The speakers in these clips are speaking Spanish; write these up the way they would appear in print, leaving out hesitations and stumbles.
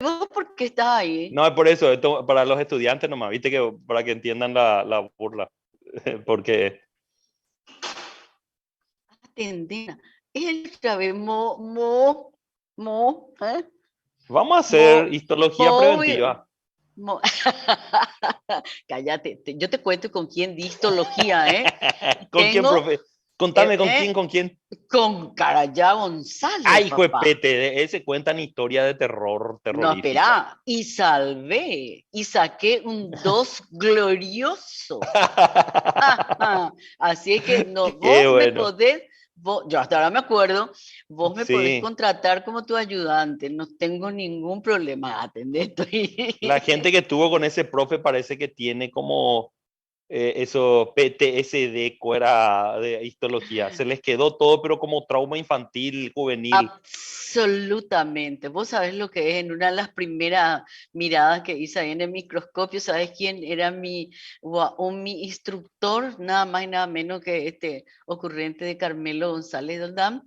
vos por qué estás ahí? No, es por eso, esto para los estudiantes nomás, viste que para que entiendan la burla. Porque Atendena. El trabe ¿eh? vamos a hacer Mo, histología móvil. preventiva. Mo- Cállate, yo te cuento con quién di histología, ¿eh? ¿Con quién, Tengo profe? eh, Contame, ¿con quién? eh, ¿Con quién? con Carayá González, Ay, hijo de papá. pete, ese cuentan historia de terror, No, terrorífica. espera, y salvé, y saqué un 2 glorioso. Así es que no, Qué vos me bueno. podés, yo hasta ahora me acuerdo, vos me podés Sí, contratar como tu ayudante, no tengo ningún problema, atendé, la estoy. gente que estuvo con ese profe parece que tiene como eso PTSD, fuera de histología. Se les quedó todo, pero como trauma infantil, juvenil. Absolutamente. Vos sabés lo que es en una de las primeras miradas que hice ahí en el microscopio, ¿sabés quién era mi instructor? Nada más y nada menos que este ocurrente de Carmelo González Doldán,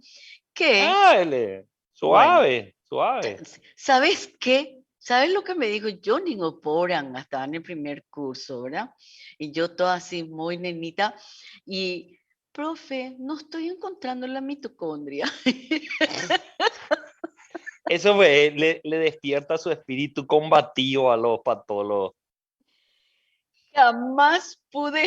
que, Ah, bueno, suave, suave. ¿sabés qué? ¿Sabes lo que me dijo Johnny Oporan? Estaba en el primer curso, ¿verdad? Y yo toda así muy nenita y, profe, no estoy encontrando la mitocondria. Eso le despierta su espíritu combativo a los patólogos. Jamás pude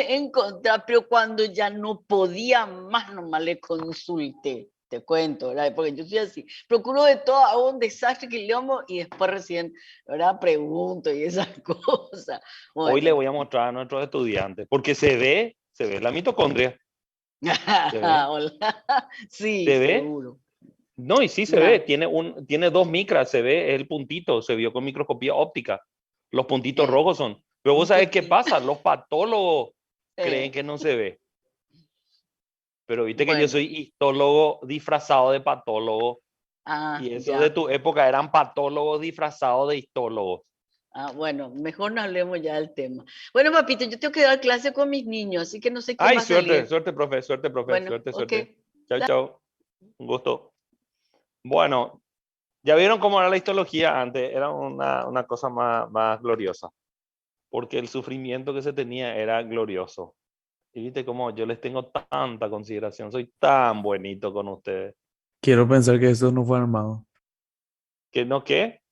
encontrar, pero cuando ya no podía más, nomás le consulté. Te cuento, ¿verdad? Porque yo soy así. Procuro de todo, hago un desastre, quilombo y después recién, ¿verdad? Pregunto y esas cosas. Hoy le Bueno. voy a mostrar a nuestros estudiantes, porque se ve la mitocondria. ¿Se ve? Hola. Sí, ¿Se ve? seguro. No, y sí se ve, Una, tiene dos micras, se ve el puntito, se vio con microscopía óptica. Los puntitos eh, rojos son. Pero vos un sabés qué puntito. pasa, los patólogos creen Eh, que no se ve. Pero viste que yo bueno, soy histólogo disfrazado de patólogo, y eso de ya. tu época eran patólogos disfrazados de histólogos. Bueno, mejor no hablemos ya del tema. Bueno, papito, yo tengo que dar clase con mis niños, así que no sé quién Ay, va a suerte, salir. suerte, profe, suerte, profe, Bueno, suerte, ok. suerte. Chao, chao. Un gusto. Bueno, ya vieron cómo era la histología antes, era una cosa más gloriosa, porque el sufrimiento que se tenía era glorioso. Y viste cómo yo les tengo tanta consideración, soy tan bonito con ustedes. Quiero pensar que eso no fue armado. ¿Que no qué?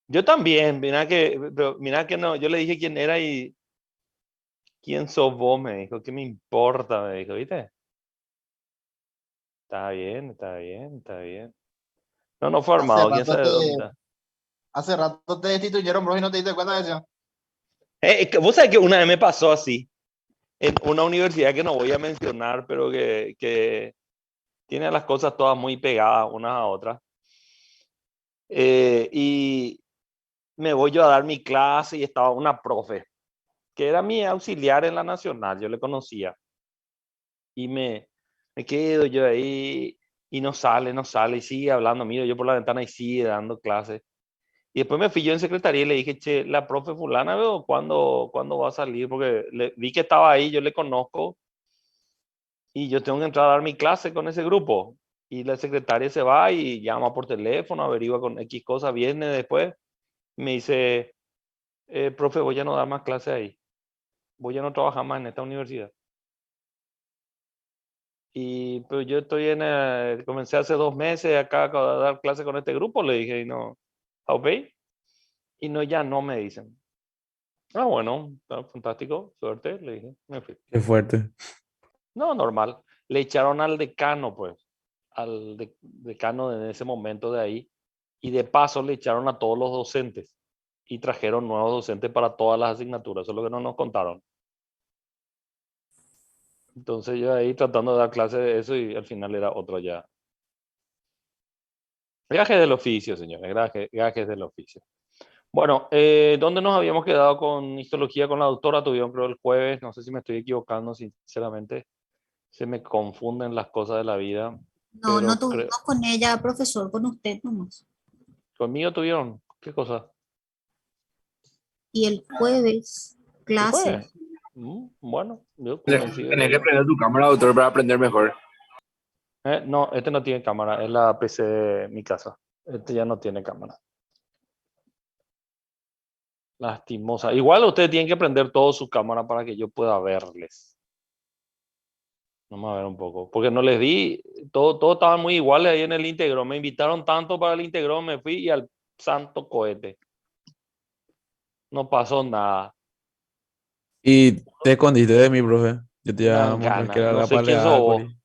Yo también, mira que no, yo le dije quién era y quién sos vos, me dijo, ¿qué me importa? Me dijo, ¿viste? Está bien, está bien, está bien. No, no fue Hace armado, quién rato sabe te, de dónde está. hace rato te destituyeron, bro, y no te diste cuenta de eso. Vos sabés que una vez me pasó así, en una universidad que no voy a mencionar, pero que tiene las cosas todas muy pegadas unas a otras. Y me voy yo a dar mi clase y estaba una profe, que era mi auxiliar en la nacional, yo le conocía. Y me quedo yo ahí y no sale, no sale, y sigue hablando, miro yo por la ventana y sigue dando clases. Y después me fui yo en secretaría y le dije, che, la profe fulana, veo, ¿cuándo va a salir? Porque vi que estaba ahí, yo le conozco y yo tengo que entrar a dar mi clase con ese grupo. Y la secretaria se va y llama por teléfono, averigua con X cosas, viene después, me dice, profe, voy a no dar más clases ahí, voy a no trabajar más en esta universidad. Y pues yo estoy comencé hace 2 meses acá a dar clases con este grupo, le dije, y no, ¿ok? Y no, ya no me dicen. Ah, bueno, está fantástico, suerte, le dije, me fui. Qué fuerte. No, normal. Le echaron al decano, pues, al decano en ese momento de ahí, y de paso le echaron a todos los docentes y trajeron nuevos docentes para todas las asignaturas, eso es lo que no nos contaron. Entonces yo ahí tratando de dar clase de eso y al final era otro ya. Gajes del oficio, señores, gajes del oficio. Bueno, ¿dónde nos habíamos quedado con histología con la doctora? Tuvieron creo el jueves, no sé si me estoy equivocando, sinceramente. Se me confunden las cosas de la vida, No, no pero tuvimos con ella, profesor, con usted nomás. conmigo tuvieron, ¿qué cosa? Y el jueves, El clase. jueves. Bueno, yo convencido Tenés que yo. prender tu cámara, doctor, para aprender mejor. No, este no tiene cámara, es la PC de mi casa. Este ya no tiene cámara. Lastimosa. Igual ustedes tienen que prender todo su cámara para que yo pueda verles. Vamos a ver un poco. Porque no les di, todo estaban muy iguales ahí en el íntegro. Me invitaron tanto para el íntegro, me fui y al santo cohete. No pasó nada. Y te escondiste de mí, profe. Yo te iba Una a mostrar que gana. era No la sé quién sos paleada, vos. Cori.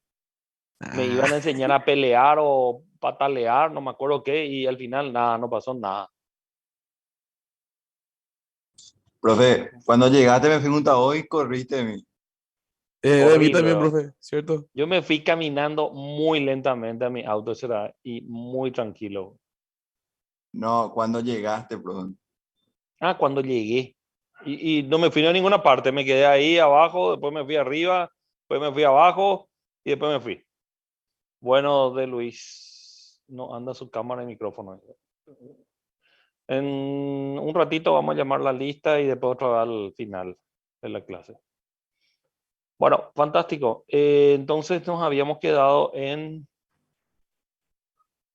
Me Ah, iban a enseñar a pelear o patalear, no me acuerdo qué, y al final nada, no pasó nada. Profe, cuando llegaste me pregunta hoy, corriste de mí. de mí Horrible, también, ¿verdad? profe, ¿cierto? Yo me fui caminando muy lentamente a mi auto será, y muy tranquilo. No, cuando llegaste, profe. Ah, cuando llegué. Y no me fui a ninguna parte, me quedé ahí abajo, después me fui arriba, después me fui abajo y después me fui. Bueno, de Luis, no anda su cámara y micrófono. En un ratito vamos a llamar la lista y después otra vez al final de la clase. Bueno, fantástico. Entonces nos habíamos quedado en,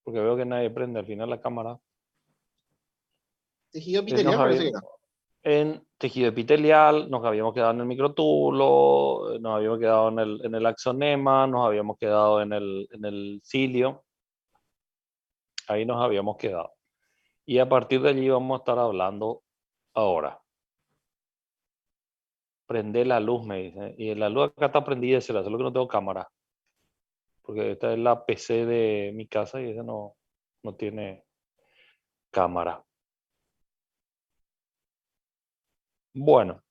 porque veo que nadie prende al final la cámara. Tejido Nos epitelial parece que habíamos, era. en tejido epitelial, nos habíamos quedado en el microtúbulo, nos habíamos quedado en el axonema, nos habíamos quedado en el cilio. Ahí nos habíamos quedado. Y a partir de allí vamos a estar hablando ahora. Prende la luz, me dice. Y la luz acá está prendida, solo que no tengo cámara. Porque esta es la PC de mi casa y esa no tiene cámara. Bueno,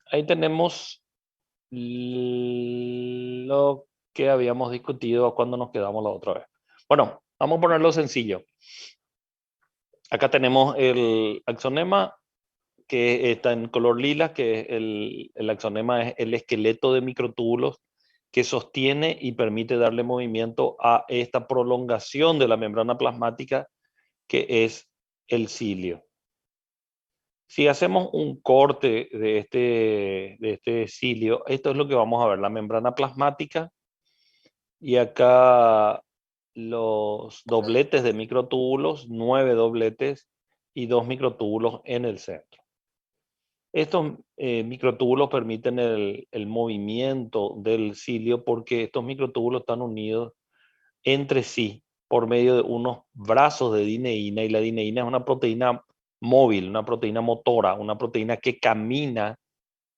ahí tenemos lo que habíamos discutido cuando nos quedamos la otra vez. Bueno, vamos a ponerlo sencillo. Acá tenemos el axonema que está en color lila, que el axonema es el esqueleto de microtúbulos que sostiene y permite darle movimiento a esta prolongación de la membrana plasmática que es el cilio. Si hacemos un corte de este cilio, esto es lo que vamos a ver, la membrana plasmática y acá los dobletes de microtúbulos, 9 dobletes y 2 microtúbulos en el centro. Estos microtúbulos permiten el movimiento del cilio porque estos microtúbulos están unidos entre sí por medio de unos brazos de dineína y la dineína es una proteína móvil, una proteína motora, una proteína que camina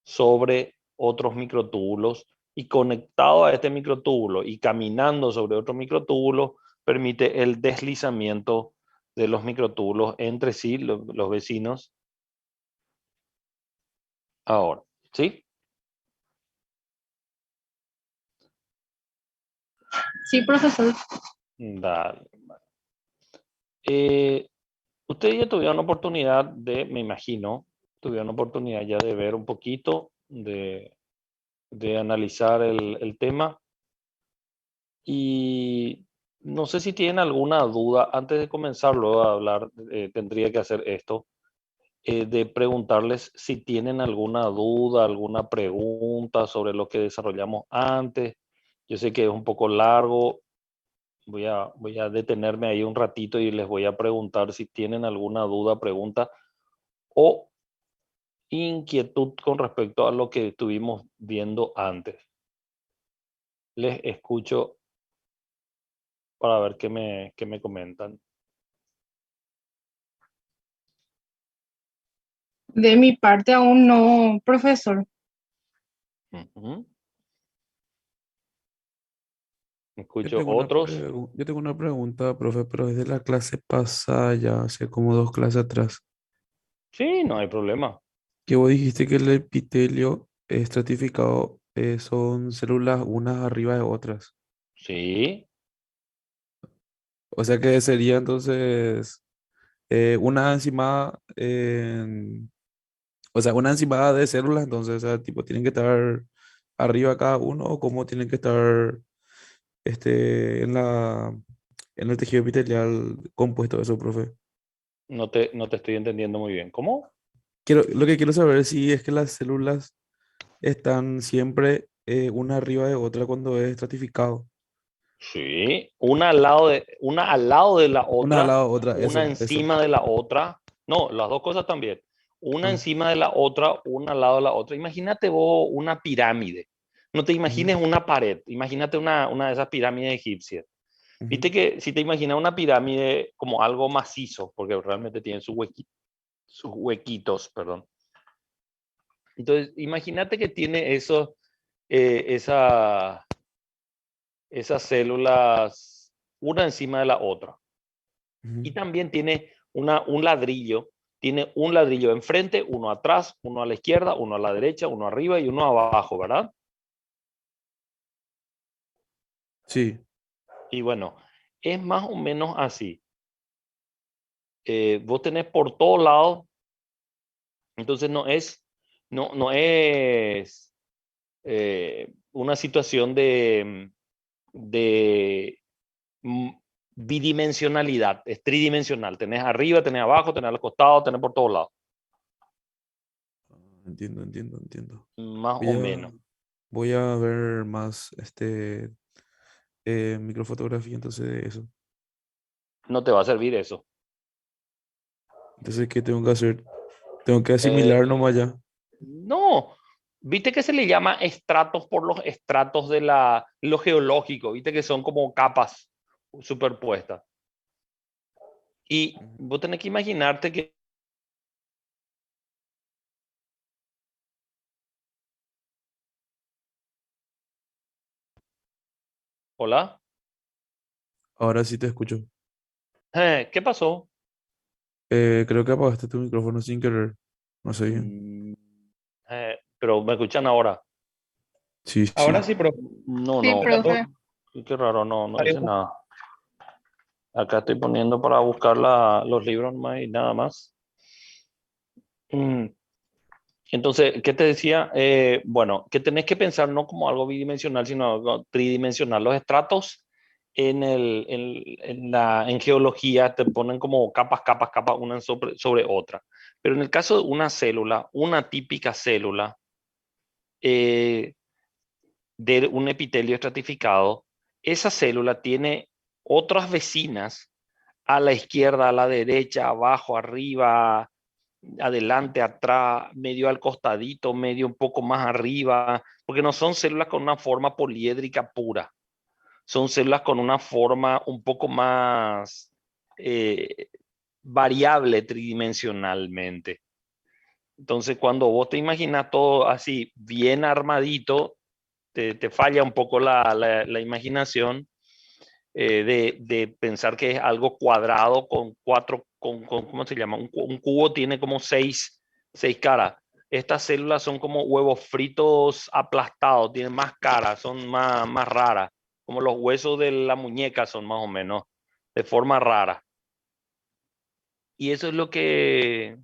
sobre otros microtúbulos y conectado a este microtúbulo y caminando sobre otro microtúbulo permite el deslizamiento de los microtúbulos entre sí, los vecinos. Ahora, ¿sí? Sí, profesor. Dale. Ustedes ya tuvieron oportunidad de, me imagino, tuvieron oportunidad ya de ver un poquito, de analizar el tema. Y no sé si tienen alguna duda, antes de comenzarlo a hablar, tendría que hacer esto, de preguntarles si tienen alguna duda, alguna pregunta sobre lo que desarrollamos antes. Yo sé que es un poco largo, voy a detenerme ahí un ratito y les voy a preguntar si tienen alguna duda, pregunta o inquietud con respecto a lo que estuvimos viendo antes. Les escucho para ver qué me comentan. De mi parte aún no, profesor. Ujú. Yo Escucho tengo otros. yo tengo una pregunta, profe, pero es de la clase pasada, ya hace como 2 clases atrás. Sí, no hay problema. Que vos dijiste que el epitelio estratificado son células unas arriba de otras. Sí, O sea que sería entonces una encimada, o sea, una encimada de células, entonces, o sea, tipo, tienen que estar arriba cada uno o cómo tienen que estar en en el tejido epitelial compuesto de eso, profe. no te estoy entendiendo muy bien. ¿Cómo? Lo que quiero saber es si es que las células están siempre una arriba de otra cuando es estratificado. Sí, una al lado de la Una al otra, lado, otra, una eso. encima de la otra. No, las dos cosas también. Una Ah, encima de la otra, una al lado de la otra. Imagínate vos una pirámide. No te ujú, imagines una pared. Imagínate una de esas pirámides egipcias. ujú. Viste que si te imaginas una pirámide como algo macizo, porque realmente tiene sus huequitos, perdón. Entonces, imagínate que tiene esa, esas células una encima de la otra. Y Ujú. también tiene un ladrillo. Tiene un ladrillo enfrente, uno atrás, uno a la izquierda, uno a la derecha, uno arriba y uno abajo, ¿verdad? Sí. Y bueno, es más o menos así. Vos tenés por todos lados, entonces no es una situación de mm, bidimensionalidad, es tridimensional. Tenés arriba, tenés abajo, tenés a los costados, tenés por todos lados, Entiendo, entiendo, entiendo. más Voy o a, menos. voy a ver más microfotografía entonces de eso. No te va a servir eso. Entonces, ¿qué tengo que hacer? Tengo que Eh, asimilar nomás ya. no, viste que se le llama estratos por los estratos de lo geológico, viste que son como capas superpuestas. Y Ujú. vos tenés que imaginarte que, hola, Ahora sí te escucho. ¿qué pasó? Creo que apagaste tu micrófono sin querer. No sé bien. Mm, pero me escuchan ahora. Sí, Ahora sí. sí, profe. No, Sí, no, Acá todo. profe. qué raro, no Hay dice nada. Acá estoy poniendo para buscar los libros más y nada más. Mm, Entonces, ¿qué te decía? Bueno, que tenés que pensar no como algo bidimensional, sino algo tridimensional. Los estratos en geología te ponen como capas, capas, capas, una sobre otra. Pero en el caso de una célula, una típica célula eh, de un epitelio estratificado, esa célula tiene otras vecinas a la izquierda, a la derecha, abajo, arriba, adelante, atrás, medio al costadito, medio un poco más arriba, porque no son células con una forma poliédrica pura, son células con una forma un poco más eh, variable tridimensionalmente. Entonces, cuando vos te imaginas todo así, bien armadito, te falla un poco la imaginación de pensar que es algo cuadrado con cuatro, ¿cómo se llama? Un cubo tiene como seis caras. Estas células son como huevos fritos aplastados, tienen más caras, son más raras, como los huesos de la muñeca son más o menos de forma rara. Y eso es lo que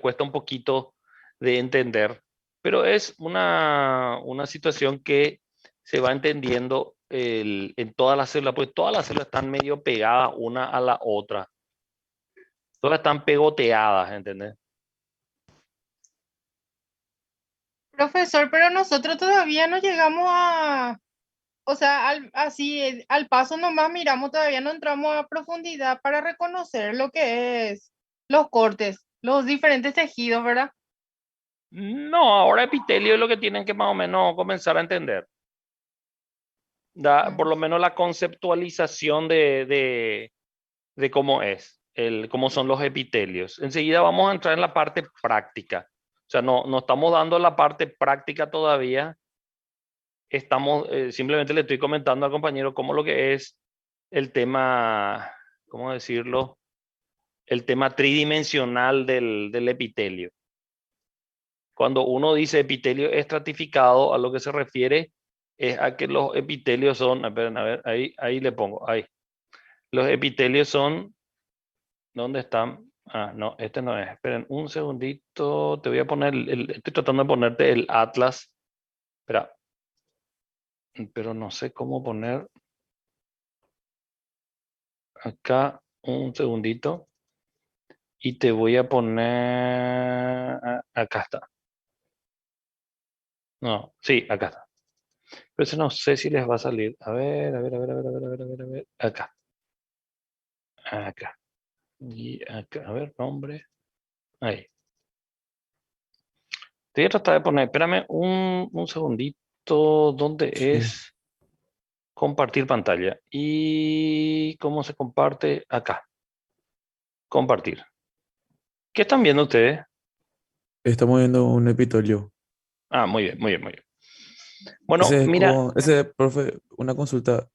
cuesta un poquito de entender, pero es una situación que se va entendiendo en todas las células, pues todas las células están medio pegadas una a la otra, todas están pegoteadas, ¿entendés? Profesor, pero nosotros todavía no llegamos o sea, así, al paso nomás miramos, todavía no entramos a profundidad para reconocer lo que es los cortes, los diferentes tejidos, ¿verdad? No, ahora epitelio es lo que tienen que más o menos comenzar a entender. Por Mm. lo menos la conceptualización de cómo cómo son los epitelios. Enseguida vamos a entrar en la parte práctica. O sea, no estamos dando la parte práctica todavía. Simplemente le estoy comentando al compañero cómo lo que es el tema, ¿cómo decirlo? El tema tridimensional del epitelio. Cuando uno dice epitelio estratificado, a lo que se refiere es a que los epitelios son, esperen, a ver, ahí le pongo, ahí. Los epitelios son, ¿dónde están? Ah, no, este no es. Esperen un segundito. Te voy a poner, estoy tratando de ponerte el atlas. Espera, pero no sé cómo poner acá un segundito. Y te voy a poner, acá está. No, sí, acá está. Pero eso no sé si les va a salir. A ver, a ver, a ver, a ver, a ver, a ver, a ver, a ver. Acá. Acá. Y acá. A ver, nombre. Ahí. Te voy a tratar de poner, espérame un segundito. ¿Dónde Sí. es compartir pantalla? ¿Y cómo se comparte? Acá. Compartir. ¿Qué están viendo ustedes? Estamos viendo un Epitolio. Ah, muy bien, muy bien, muy bien. Bueno, Ese es mira, con, ese, profe, una consulta.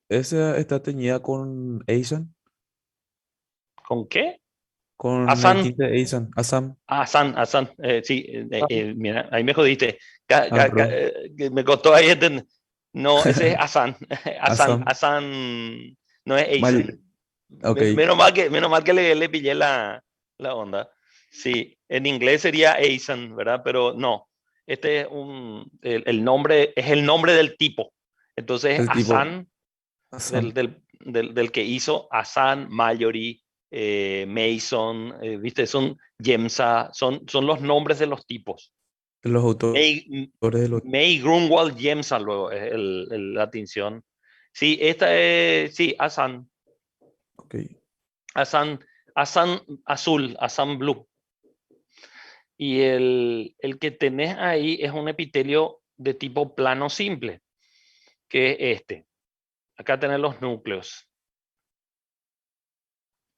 ¿Esa está teñida con ASAN? ¿con qué? Con el Asan. tinte ASAN. ASAM. Asan, Asan. Sí, mira, ahí me jodiste. Ah, perdón. Que me costó ahí entender. No, ese es Asan. Asan, ASAM. Asan. No es Mal. Asan. Ok. Menos mal que le pillé la onda. Sí, en inglés sería Asan, ¿verdad? Pero no. Este es el nombre, es el nombre del tipo. Entonces, El tipo. Asan, ASAM. del que hizo Asan, Mallory, Mason, ¿viste? Son Yemsa, son los nombres de los tipos. De los autores May, de los. May Grunwald Yemsa luego es la atención. Sí, esta es, sí, Asan, Ok. Asan, Asan azul, Asan blue. Y el que tenés ahí es un epitelio de tipo plano simple, que es este. Acá tenés los núcleos.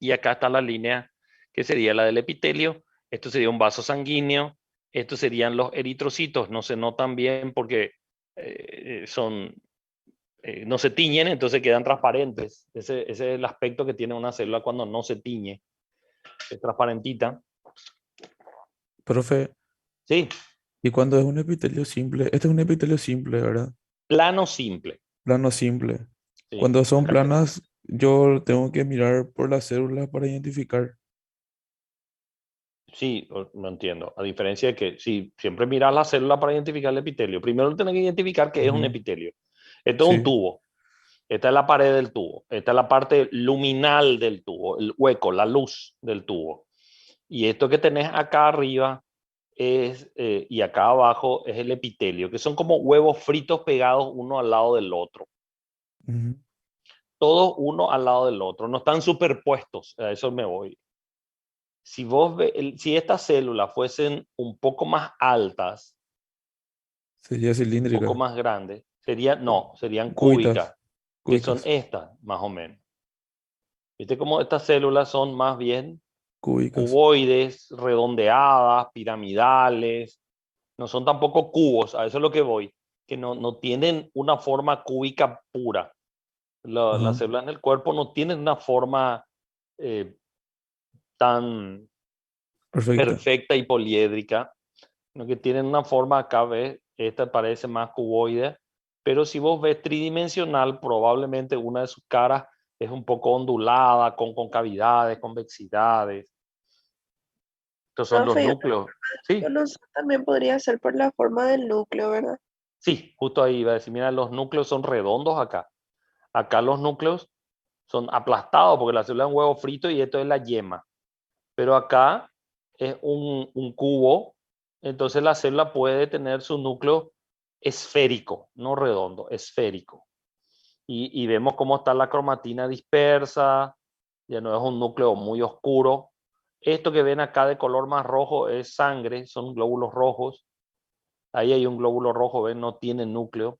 Y acá está la línea que sería la del epitelio. Esto sería un vaso sanguíneo. Estos serían los eritrocitos. No se notan bien porque no se tiñen, entonces quedan transparentes. Ese es el aspecto que tiene una célula cuando no se tiñe. Es transparentita. Profe, Sí, y cuando es un epitelio simple, este es un epitelio simple, ¿verdad? plano simple. Plano simple. Sí. Cuando son planas, yo tengo que mirar por las células para identificar. Sí, no entiendo. A diferencia de que si siempre miras la célula para identificar el epitelio, primero tienes que identificar qué es un Ujú. epitelio. Esto es un Sí. tubo. Esta es la pared del tubo. Esta es la parte luminal del tubo, el hueco, la luz del tubo. Y esto que tenés acá arriba y acá abajo es el epitelio, que son como huevos fritos pegados uno al lado del otro. Ujú. Todos uno al lado del otro. No están superpuestos. A eso me voy. Si si estas células fuesen un poco más altas, Sería un poco cilíndrica. más grandes, serían cúbicas, Cubitas. que son Cúbicas. estas, más o menos. ¿Viste cómo estas células son más bien Cúbicas. cuboides, redondeadas, piramidales? No son tampoco cubos, a eso es lo que voy, que no tienen una forma cúbica pura. Ajá. Las células en el cuerpo no tienen una forma eh, tan Perfecta. perfecta y poliédrica, sino que tienen una forma acá, ¿ves? Esta parece más cuboide, pero si vos ves tridimensional, probablemente una de sus caras es un poco ondulada, con concavidades, convexidades. Estos son los Profe, núcleos. Sí, no sé, también podría ser por la forma del núcleo, ¿verdad? sí, justo ahí iba a decir, mira, los núcleos son redondos acá. Acá los núcleos son aplastados porque la célula es un huevo frito y esto es la yema. Pero acá es un cubo, entonces la célula puede tener su núcleo esférico, no redondo, esférico. Y vemos cómo está la cromatina dispersa, ya no es un núcleo muy oscuro. Esto que ven acá de color más rojo es sangre, son glóbulos rojos. Ahí hay un glóbulo rojo, ven, no tiene núcleo.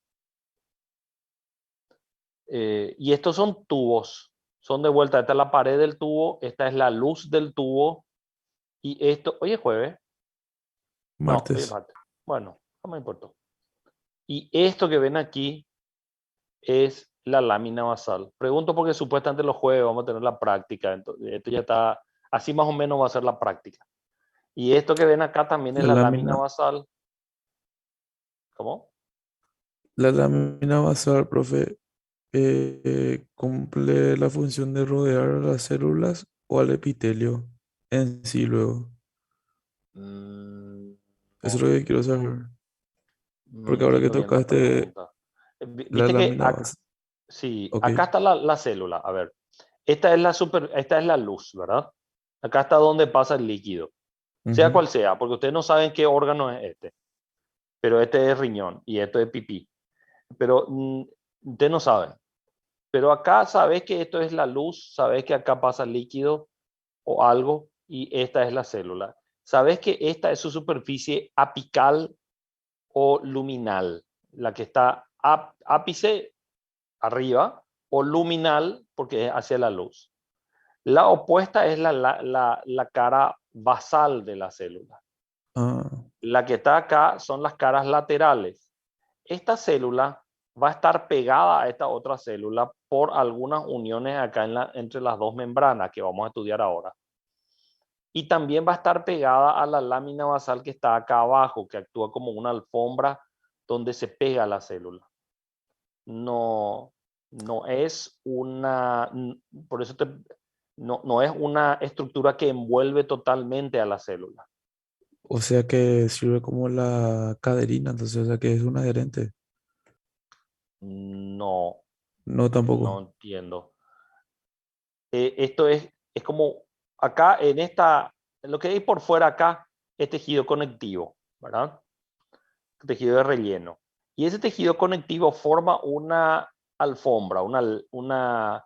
Y estos son tubos, son de vuelta, esta es la pared del tubo, esta es la luz del tubo. Y esto, hoy es jueves, no, hoy es Martes. martes. Bueno, no me importó. Y esto que ven aquí es la lámina basal. Pregunto porque supuestamente los jueves vamos a tener la práctica, entonces esto ya está, así más o menos va a ser la práctica. Y esto que ven acá también es La la lámina lámina, basal. ¿Cómo? la lámina basal, profe, cumple la función de rodear a las células o al epitelio en sí luego. Mm, Eso es no, lo que quiero saber. no Porque ahora que entiendo bien la tocaste pregunta. la Viste que lámina basal. sí, Ok. acá está la célula. A ver, esta es la luz, ¿verdad? Acá está donde pasa el líquido. Sea Ujú. cual sea, porque ustedes no saben qué órgano es este, pero este es riñón y esto es pipí. pero usted no sabe. Pero acá sabes que esto es la luz, sabes que acá pasa líquido o algo y esta es la célula. Sabes que esta es su superficie apical o luminal, la que está ápice arriba o luminal porque es hacia la luz. La opuesta es la cara basal de la célula. Ah, La que está acá son las caras laterales. Esta célula va a estar pegada a esta otra célula por algunas uniones acá entre las dos membranas que vamos a estudiar ahora. Y también va a estar pegada a la lámina basal que está acá abajo, que actúa como una alfombra donde se pega la célula. No, no es una, por eso no es una estructura que envuelve totalmente a la célula. o sea que sirve como la caderina, entonces, o sea que es un adherente. No, No, no tampoco. entiendo. Esto es como acá en lo que hay por fuera acá es tejido conectivo, ¿verdad? Tejido de relleno. Y ese tejido conectivo forma una alfombra, una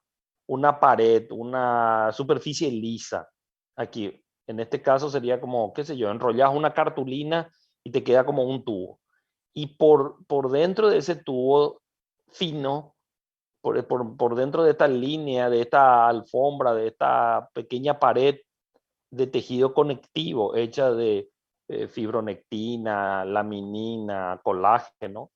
pared, una superficie lisa. Aquí, en este caso sería como, qué sé yo, enrollas una cartulina y te queda como un tubo. Y por dentro de ese tubo fino, por dentro de esta línea, de esta alfombra, de esta pequeña pared de tejido conectivo hecha de fibronectina, laminina, colágeno,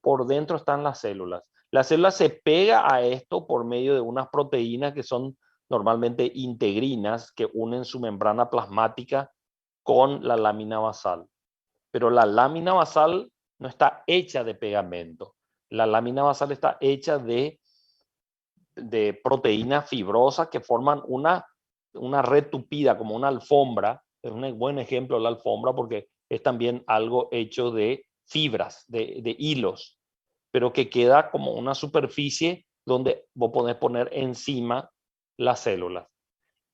por dentro están las células. La célula se pega a esto por medio de unas proteínas que son normalmente integrinas que unen su membrana plasmática con la lámina basal. Pero la lámina basal no está hecha de pegamento. La lámina basal está hecha de proteínas fibrosas que forman una red tupida, como una alfombra. Es un buen ejemplo la alfombra porque es también algo hecho de fibras, de hilos, pero que queda como una superficie donde vos podés poner encima las células.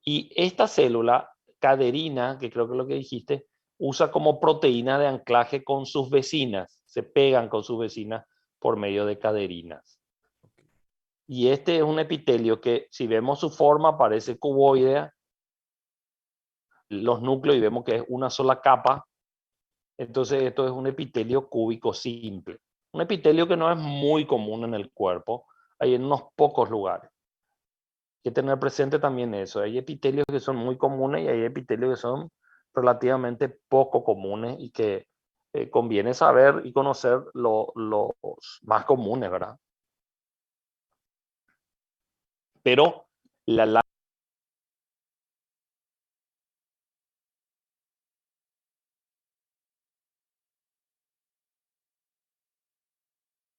Y esta célula caderina, que creo que es lo que dijiste, usa como proteína de anclaje con sus vecinas, se pegan con sus vecinas por medio de caderinas. Y este es un epitelio que, si vemos su forma, parece cuboidea, los núcleos, y vemos que es una sola capa. Entonces, esto es un epitelio cúbico simple. Un epitelio que no es muy común en el cuerpo, hay en unos pocos lugares. Hay que tener presente también eso. Hay epitelios que son muy comunes y hay epitelios que son relativamente poco comunes y que conviene saber y conocer los más comunes, ¿verdad? Pero la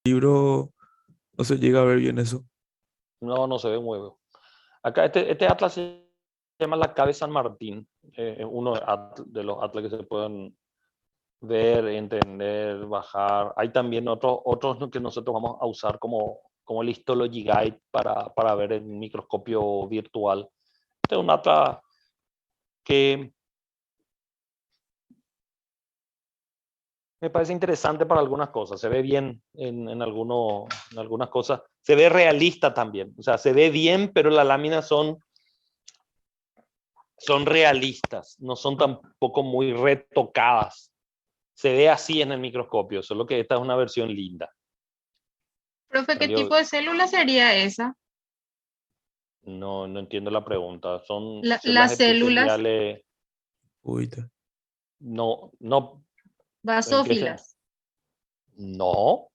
Libro no se llega a ver bien eso. no se ve un huevo. Acá este atlas se llama la Cave San Martín. Es uno de los atlas que se pueden ver, entender, bajar. Hay también otros que nosotros vamos a usar como el Histology Guide para ver en microscopio virtual. Este es un atlas que me parece interesante para algunas cosas. Se ve bien en algunas cosas. Se ve realista también. O sea, se ve bien, pero las láminas son realistas, no son tampoco muy retocadas. Se ve así en el microscopio, solo que esta es una versión linda. Profe, ¿qué Pero tipo de célula sería esa? no entiendo la pregunta. Son células Las células epiteliales. Uy, No, ¿en qué sentido? basófilas. No.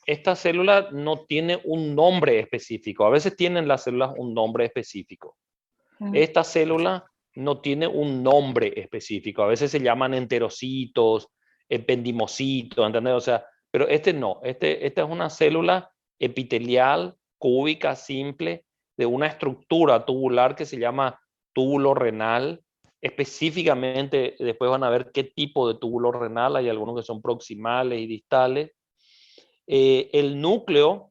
Esta célula no tiene un nombre específico. A veces tienen las células un nombre específico. Esta célula no tiene un nombre específico. A veces se llaman enterocitos, ependimocitos, ¿entendés? O sea, pero este no. Esta es una célula epitelial, cúbica, simple, de una estructura tubular que se llama túbulo renal. Específicamente, después van a ver qué tipo de túbulo renal. Hay algunos que son proximales y distales. El núcleo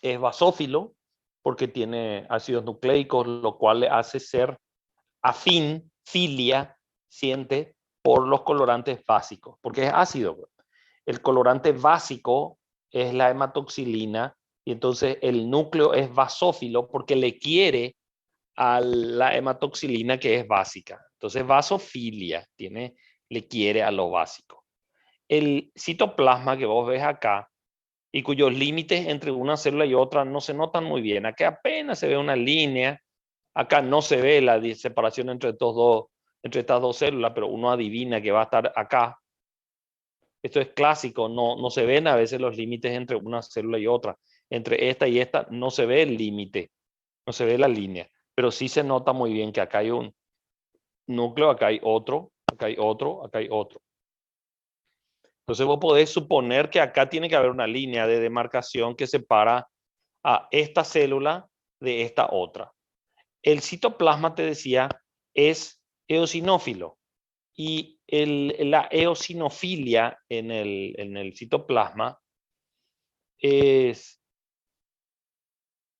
es basófilo porque tiene ácidos nucleicos, lo cual le hace ser afín, filia, siente por los colorantes básicos, porque es ácido. El colorante básico es la hematoxilina y entonces el núcleo es basófilo porque le quiere a la hematoxilina que es básica. Entonces basofilia le quiere a lo básico. El citoplasma que vos ves acá y cuyos límites entre una célula y otra no se notan muy bien. Acá apenas se ve una línea. Acá no se ve la separación entre estas dos células, pero uno adivina que va a estar acá. Esto es clásico, no se ven a veces los límites entre una célula y otra. Entre esta y esta no se ve el límite, no se ve la línea, pero sí se nota muy bien que acá hay un núcleo, acá hay otro, acá hay otro, acá hay otro. Entonces vos podés suponer que acá tiene que haber una línea de demarcación que separa a esta célula de esta otra. El citoplasma, te decía, es eosinófilo y la eosinofilia en el citoplasma es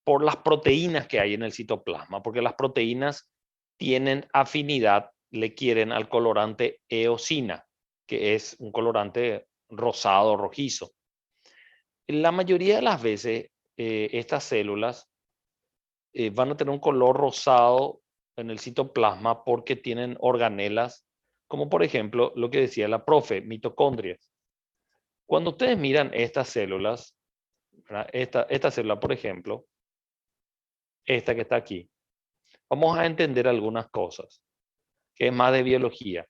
por las proteínas que hay en el citoplasma, porque las proteínas tienen afinidad, le quieren al colorante eosina, que es un colorante rosado, rojizo. La mayoría de las veces, estas células van a tener un color rosado en el citoplasma porque tienen organelas, como por ejemplo lo que decía la profe, mitocondrias. Cuando ustedes miran estas células, esta célula, por ejemplo, esta que está aquí, vamos a entender algunas cosas, que es más de biología.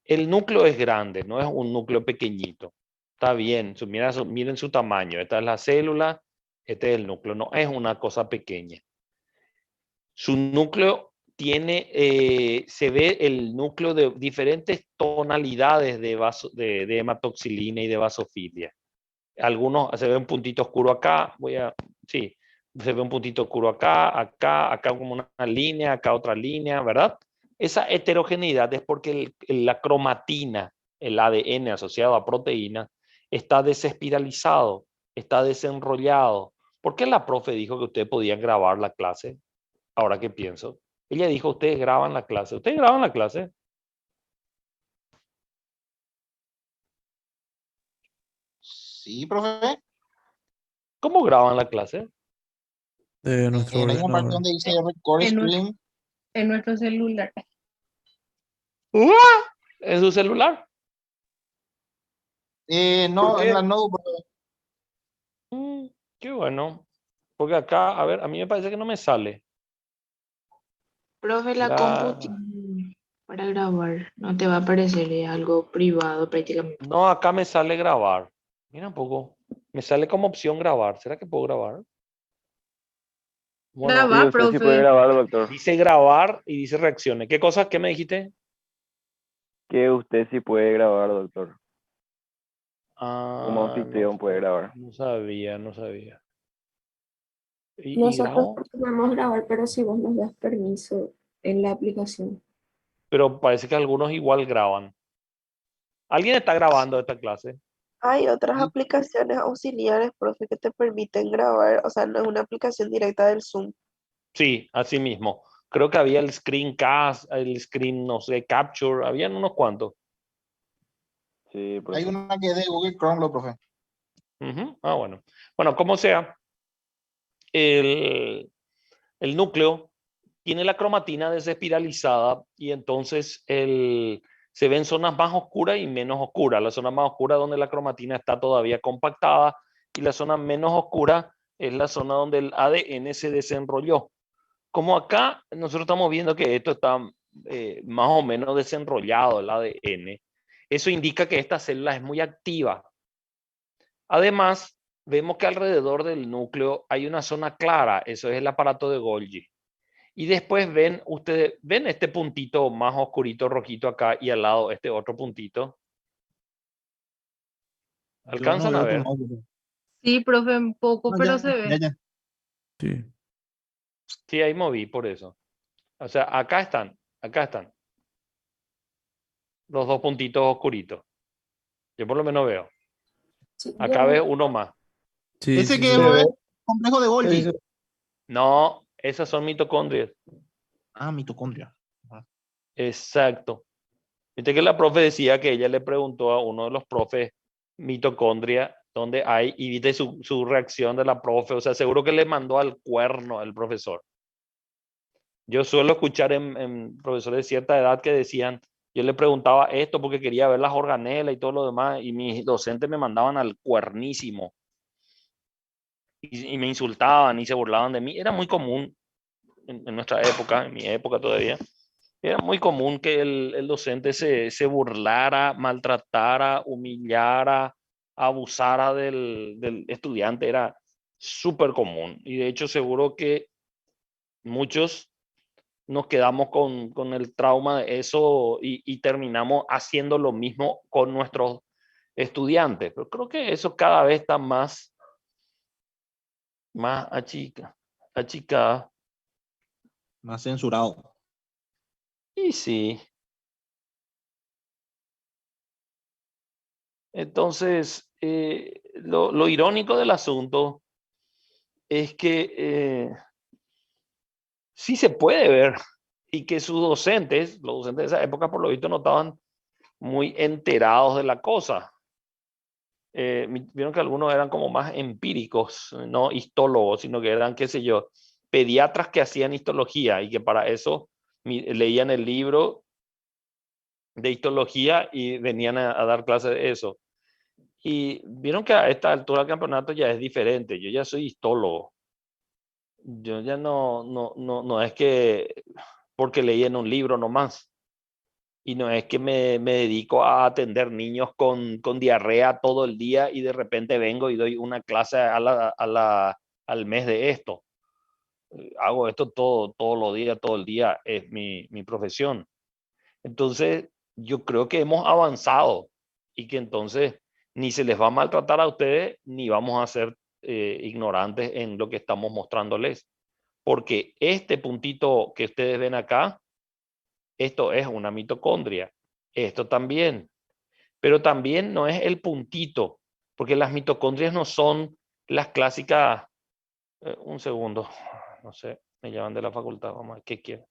El núcleo es grande, no es un núcleo pequeñito. Está bien, miren su tamaño. Esta es la célula, este es el núcleo. No es una cosa pequeña. Su núcleo se ve el núcleo de diferentes tonalidades de hematoxilina y de basofilia. Algunos, se ve un puntito oscuro acá, sí, se ve un puntito oscuro acá como una línea, acá otra línea, ¿verdad? Esa heterogeneidad es porque la cromatina, el ADN asociado a proteínas, está desespiralizado, está desenrollado. ¿Por qué la profe dijo que ustedes podían grabar la clase? Ahora que pienso. Ella dijo, ustedes graban la clase. ¿Ustedes graban la clase? Sí, profe. ¿Cómo graban la clase? De nuestro En la parte ordenador. donde dice record En, nue- screen. en nuestro celular. ¿En su celular? No, ¿Por en qué? la notebook, profe. Qué bueno. Porque acá, a ver, a mí me parece que no me sale. Profe, la compu tiene para grabar, no te va a aparecer algo privado prácticamente. No, acá me sale grabar. Mira un poco. Me sale como opción grabar. ¿Será que puedo grabar? Bueno, Graba, Usted sí puede profe. grabar, doctor. dice grabar y dice reacciones. ¿Qué cosas? ¿Qué me dijiste? Que usted sí puede grabar, doctor. Como Ah, anfitrión puede grabar. no sabía, no sabía. ¿Y Nosotros grabo? podemos grabar, pero si vos nos das permiso en la aplicación. Pero parece que algunos igual graban. ¿Alguien está grabando esta clase? Hay otras Sí, aplicaciones auxiliares, profe, que te permiten grabar, o sea, no es una aplicación directa del Zoom. Sí, así mismo. Creo que había el screencast, el screen, no sé, capture, habían unos cuantos. Sí, hay profe. una que es de Google Chrome, lo, profe. Ah, bueno. Bueno, como sea, el, el núcleo tiene la cromatina desespiralizada y entonces se ven zonas más oscuras y menos oscuras. La zona más oscura donde la cromatina está todavía compactada y la zona menos oscura es la zona donde el ADN se desenrolló. Como acá nosotros estamos viendo que esto está más o menos desenrollado, el ADN, eso indica que esta célula es muy activa. Además, vemos que alrededor del núcleo hay una zona clara, eso es el aparato de Golgi. Y después ustedes ven este puntito más oscurito, rojito acá y al lado este otro puntito. Yo no ¿Alcanzan a veo tu ver? mouse, profe. Sí, profe, un poco, No, pero ya, se ya, ve. ya. Sí. Sí, ahí moví por eso. O sea, acá están los dos puntitos oscuritos. Yo por lo menos veo. Sí, Acá veo uno más. Sí, Ese sí que se es ve. el complejo de Sí, Golgi. sí. No, esas son mitocondrias. Ah, mitocondria. Ajá. Exacto. Viste que la profe decía que ella le preguntó a uno de los profes mitocondria dónde hay, y viste su reacción de la profe, o sea, seguro que le mandó al cuerno el profesor. Yo suelo escuchar en profesores de cierta edad que decían, yo le preguntaba esto porque quería ver las organelas y todo lo demás, y mis docentes me mandaban al cuernísimo. Y me insultaban y se burlaban de mí. Era muy común en nuestra época, en mi época todavía. Era muy común que el docente se burlara, maltratara, humillara, abusara del estudiante. Era súper común. Y de hecho seguro que muchos nos quedamos con el trauma de eso y terminamos haciendo lo mismo con nuestros estudiantes. Pero creo que eso cada vez está más achicada. Más censurado. Y sí. Entonces, lo irónico del asunto es que sí se puede ver y que sus docentes, los docentes de esa época por lo visto no estaban muy enterados de la cosa. Vieron que algunos eran como más empíricos, no histólogos, sino que eran, qué sé yo, pediatras que hacían histología y que para eso leían el libro de histología y venían a dar clases de eso. Y vieron que a esta altura del campeonato ya es diferente. Yo ya soy histólogo. Yo ya no es que porque leí en un libro nomás. Y no es que me dedico a atender niños con diarrea todo el día y de repente vengo y doy una clase al mes de esto. Hago esto todos los días, todo el día. Es mi profesión. Entonces, yo creo que hemos avanzado y que entonces ni se les va a maltratar a ustedes, ni vamos a ser ignorantes en lo que estamos mostrándoles. Porque este puntito que ustedes ven acá, esto es una mitocondria. Esto también. Pero también no es el puntito, porque las mitocondrias no son las clásicas. Un segundo, no sé, me llaman de la facultad, vamos a ver qué quieren.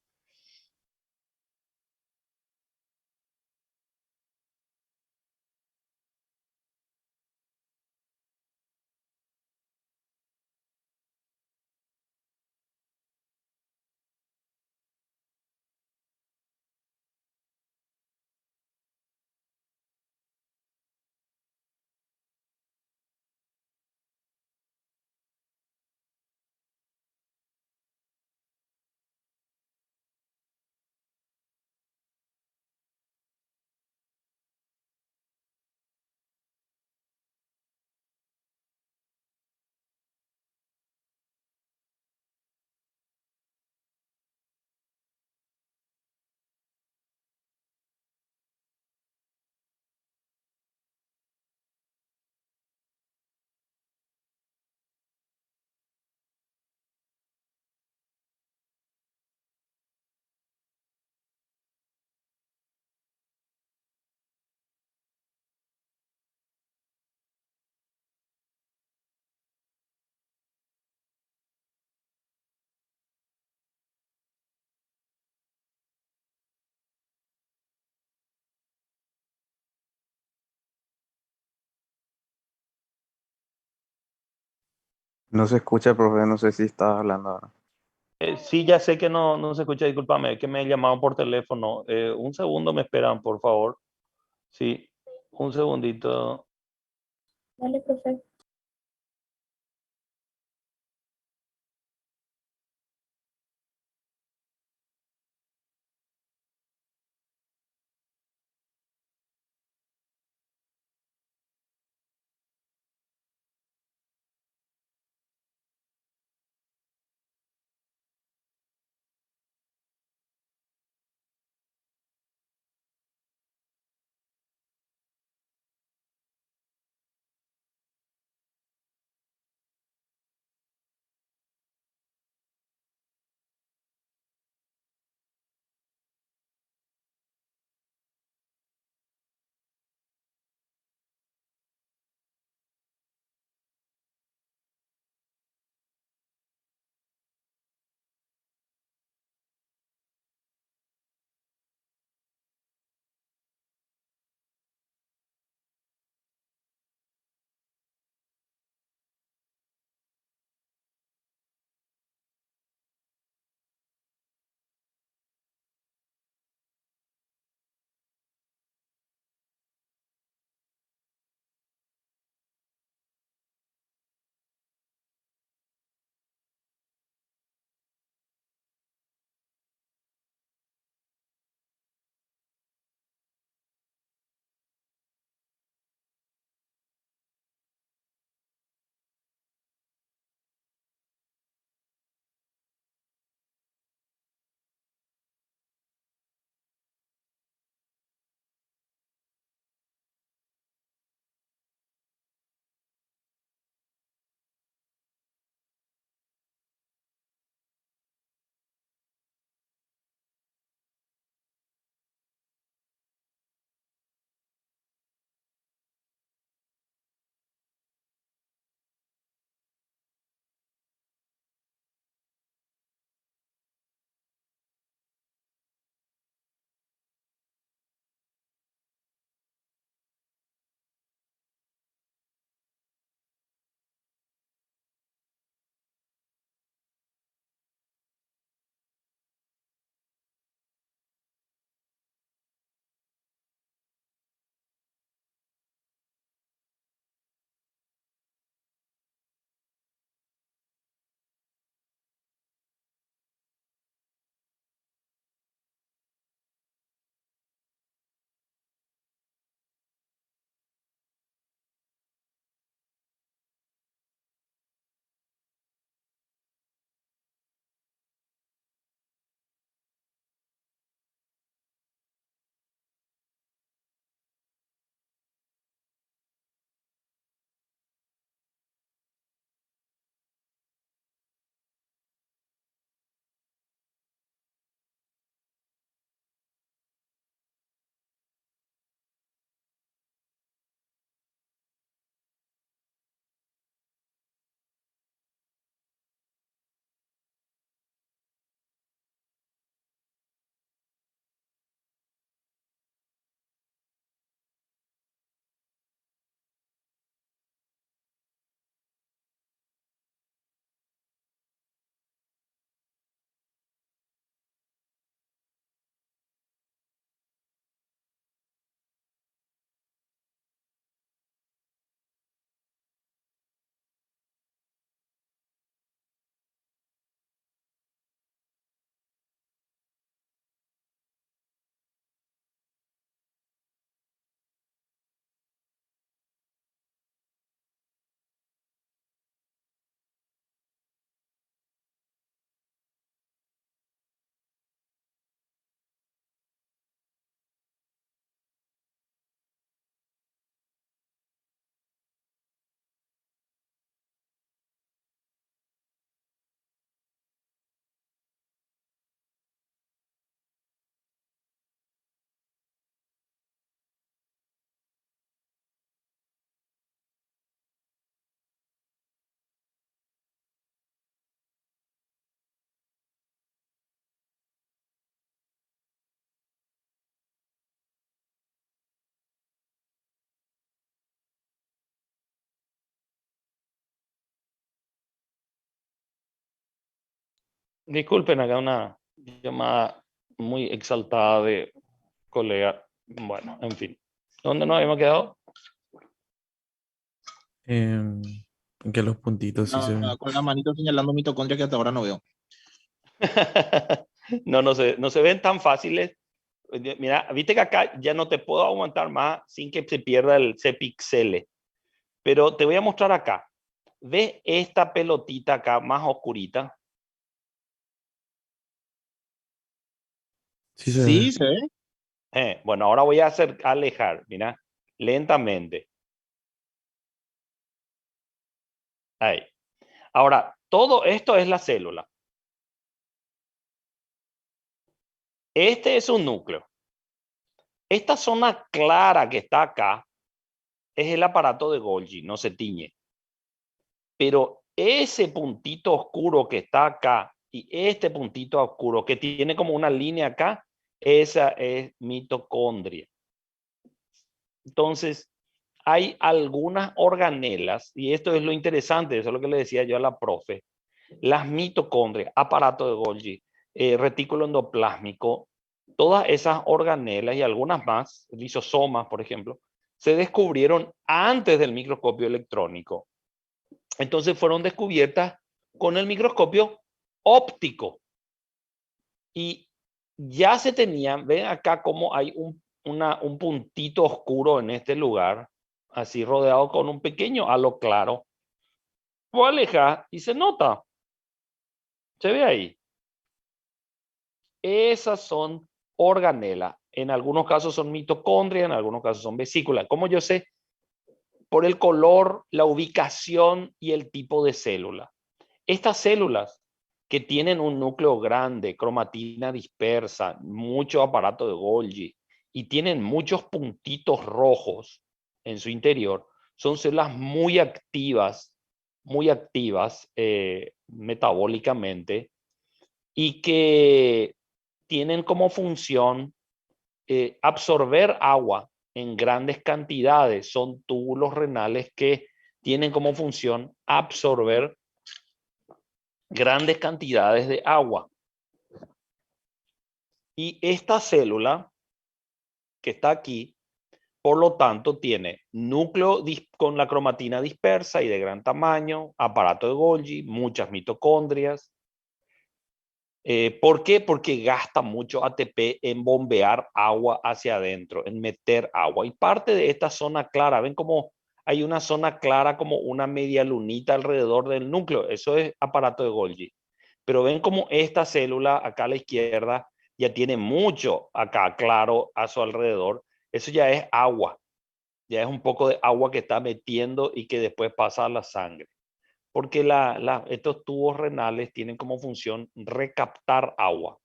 No se escucha, profe, no sé si está hablando ahora. Sí, ya sé que no se escucha, discúlpame, que me he llamado por teléfono. Un segundo me esperan, por favor. Sí, un segundito. Dale, profe. Disculpen, acá una llamada muy exaltada de colega. Bueno, en fin. ¿Dónde nos habíamos quedado? Que los puntitos sí se ven. Con la manito señalando mitocondria que hasta ahora no veo. No, no se ven tan fáciles. Mira, viste que acá ya no te puedo aumentar más sin que se pierda se pixele. Pero te voy a mostrar acá. ¿Ves esta pelotita acá más oscurita? Sí se ve. Sí, se ve. Bueno, ahora voy a alejar, mira, lentamente. Ahí. Ahora, todo esto es la célula. Este es un núcleo. Esta zona clara que está acá es el aparato de Golgi, no se tiñe. Pero ese puntito oscuro que está acá y este puntito oscuro que tiene como una línea acá, esa es mitocondria. Entonces, hay algunas organelas, y esto es lo interesante, eso es lo que le decía yo a la profe, las mitocondrias, aparato de Golgi, retículo endoplásmico, todas esas organelas y algunas más, lisosomas, por ejemplo, se descubrieron antes del microscopio electrónico. Entonces fueron descubiertas con el microscopio óptico. Y ya se tenían, ven acá como hay un puntito oscuro en este lugar, así rodeado con un pequeño halo claro. Vos alejas y se nota. Se ve ahí. Esas son organelas. En algunos casos son mitocondrias, en algunos casos son vesículas. ¿Cómo yo sé? Por el color, la ubicación y el tipo de célula. Estas células que tienen un núcleo grande, cromatina dispersa, mucho aparato de Golgi y tienen muchos puntitos rojos en su interior, son células muy activas metabólicamente y que tienen como función absorber agua en grandes cantidades. Son túbulos renales que tienen como función absorber grandes cantidades de agua. Y esta célula que está aquí, por lo tanto, tiene núcleo con la cromatina dispersa y de gran tamaño, aparato de Golgi, muchas mitocondrias. ¿Por qué? Porque gasta mucho ATP en bombear agua hacia adentro, en meter agua. Y parte de esta zona clara, ven como hay una zona clara como una media lunita alrededor del núcleo. Eso es aparato de Golgi. Pero ven como esta célula acá a la izquierda ya tiene mucho acá claro a su alrededor. Eso ya es agua. Ya es un poco de agua que está metiendo y que después pasa a la sangre. Porque estos tubos renales tienen como función recaptar agua.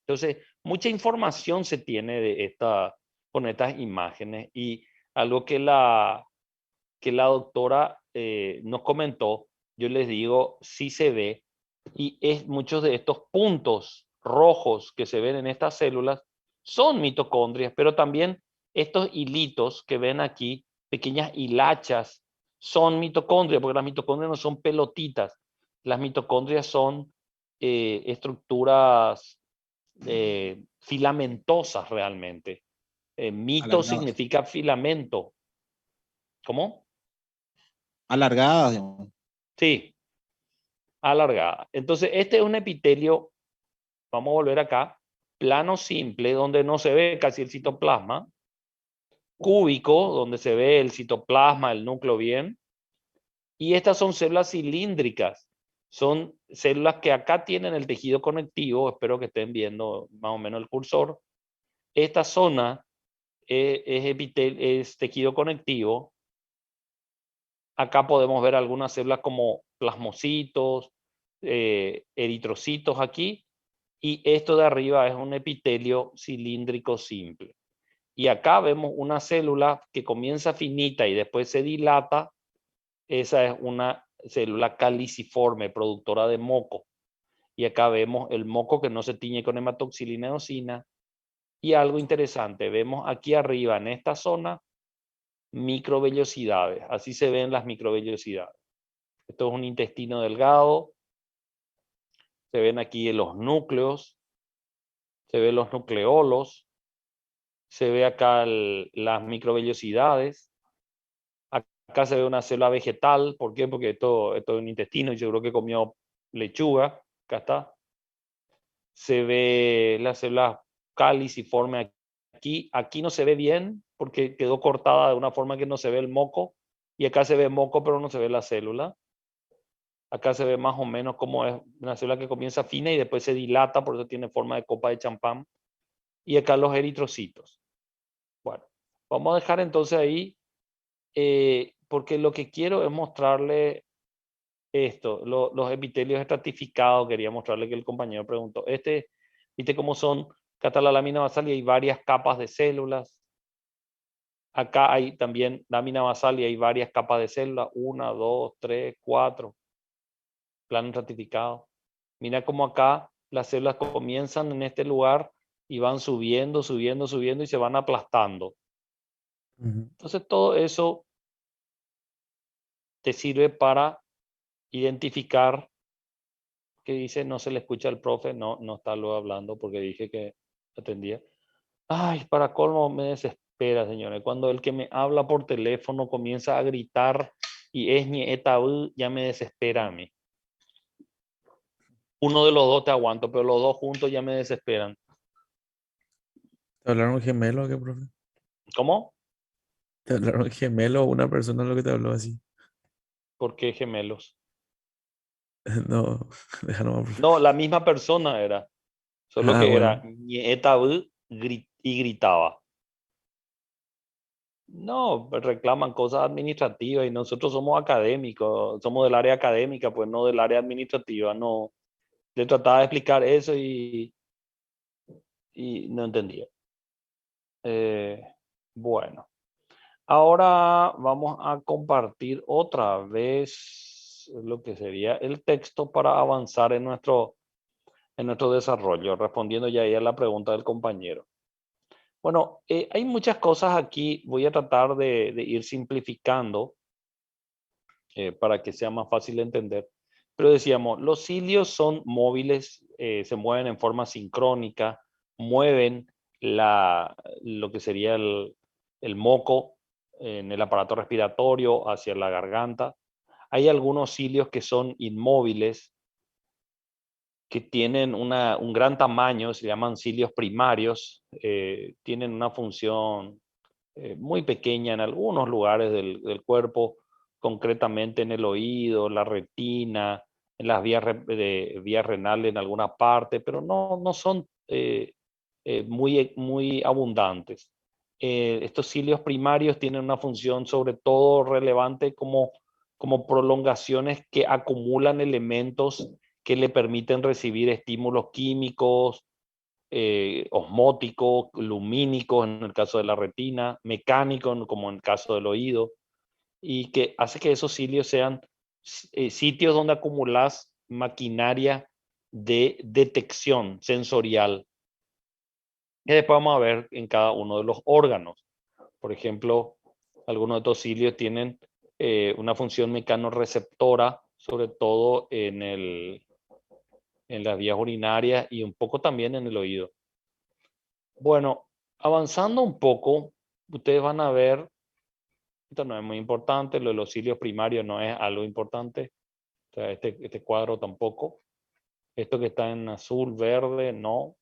Entonces, mucha información se tiene con estas imágenes y algo que la doctora nos comentó, yo les digo, sí se ve y muchos de estos puntos rojos que se ven en estas células son mitocondrias, pero también estos hilitos que ven aquí, pequeñas hilachas, son mitocondrias, porque las mitocondrias no son pelotitas, las mitocondrias son estructuras filamentosas realmente. Mito Alargadas. significa filamento. ¿Cómo? Alargadas, digamos. Sí, alargada. Entonces, este es un epitelio, vamos a volver acá, plano simple, donde no se ve casi el citoplasma, cúbico, donde se ve el citoplasma, el núcleo bien, y estas son células cilíndricas, son células que acá tienen el tejido conectivo, espero que estén viendo más o menos el cursor. Esta zona es tejido conectivo. Acá podemos ver algunas células como plasmocitos, eritrocitos aquí, y esto de arriba es un epitelio cilíndrico simple. Y acá vemos una célula que comienza finita y después se dilata. Esa es una célula caliciforme, productora de moco. Y acá vemos el moco que no se tiñe con hematoxilina eosina. Y algo interesante, vemos aquí arriba en esta zona microvellosidades. Así se ven las microvellosidades. Esto es un intestino delgado. Se ven aquí los núcleos, se ven los nucleolos, se ve acá las microvellosidades. Acá se ve una célula vegetal. ¿Por qué? Porque esto es un intestino y yo creo que comió lechuga. Acá está. Se ve la célula caliciforme aquí. Aquí no se ve bien porque quedó cortada de una forma que no se ve el moco. Y acá se ve moco, pero no se ve la célula. Acá se ve más o menos como es una célula que comienza fina y después se dilata, por eso tiene forma de copa de champán. Y acá los eritrocitos. Bueno, vamos a dejar entonces ahí, porque lo que quiero es mostrarle esto, los epitelios estratificados. Quería mostrarle que el compañero preguntó. ¿Viste cómo son? Acá está la lámina basal y hay varias capas de células. Acá hay también lámina basal y hay varias capas de células. 1, 2, 3, 4. Plano estratificado. Mira cómo acá las células comienzan en este lugar y van subiendo, subiendo, subiendo y se van aplastando. Entonces todo eso te sirve para identificar. Que dice, no se le escucha al profe, no está luego hablando porque dije que atendía. Ay, para colmo me desespera, señores. Cuando el que me habla por teléfono comienza a gritar y es ñeetaú, ya me desespera a mí. Uno de los dos te aguanto, pero los dos juntos ya me desesperan. ¿Te hablaron gemelo o qué, profe? ¿Cómo? ¿Te hablaron gemelo o una persona lo que te habló así? ¿Por qué gemelos? No, déjalo, profe. No, la misma persona era. Solo Ah, que era bueno. ñeetaú y gritaba. No, pues reclaman cosas administrativas y nosotros somos académicos, somos del área académica, pues no del área administrativa. No, le trataba de explicar eso y no entendía. Bueno, ahora vamos a compartir otra vez lo que sería el texto para avanzar en nuestro desarrollo, respondiendo ya ahí a la pregunta del compañero. Bueno, hay muchas cosas aquí, voy a tratar de ir simplificando para que sea más fácil de entender. Pero decíamos, los cilios son móviles, se mueven en forma sincrónica, mueven lo que sería el moco en el aparato respiratorio hacia la garganta. Hay algunos cilios que son inmóviles, que tienen un gran tamaño, se llaman cilios primarios, tienen una función muy pequeña en algunos lugares del cuerpo, concretamente en el oído, la retina, en las vías renales en alguna parte, pero no son muy abundantes. Estos cilios primarios tienen una función sobre todo relevante como prolongaciones que acumulan elementos que le permiten recibir estímulos químicos, osmóticos, lumínicos en el caso de la retina, mecánicos como en el caso del oído, y que hace que esos cilios sean sitios donde acumulas maquinaria de detección sensorial. Y después vamos a ver en cada uno de los órganos. Por ejemplo, algunos de estos cilios tienen una función mecanoreceptora, sobre todo en las vías urinarias y un poco también en el oído. Bueno, avanzando un poco, ustedes van a ver, esto no es muy importante, lo de los cilios primarios no es algo importante, o sea, este cuadro tampoco. Esto que está en azul, verde, no.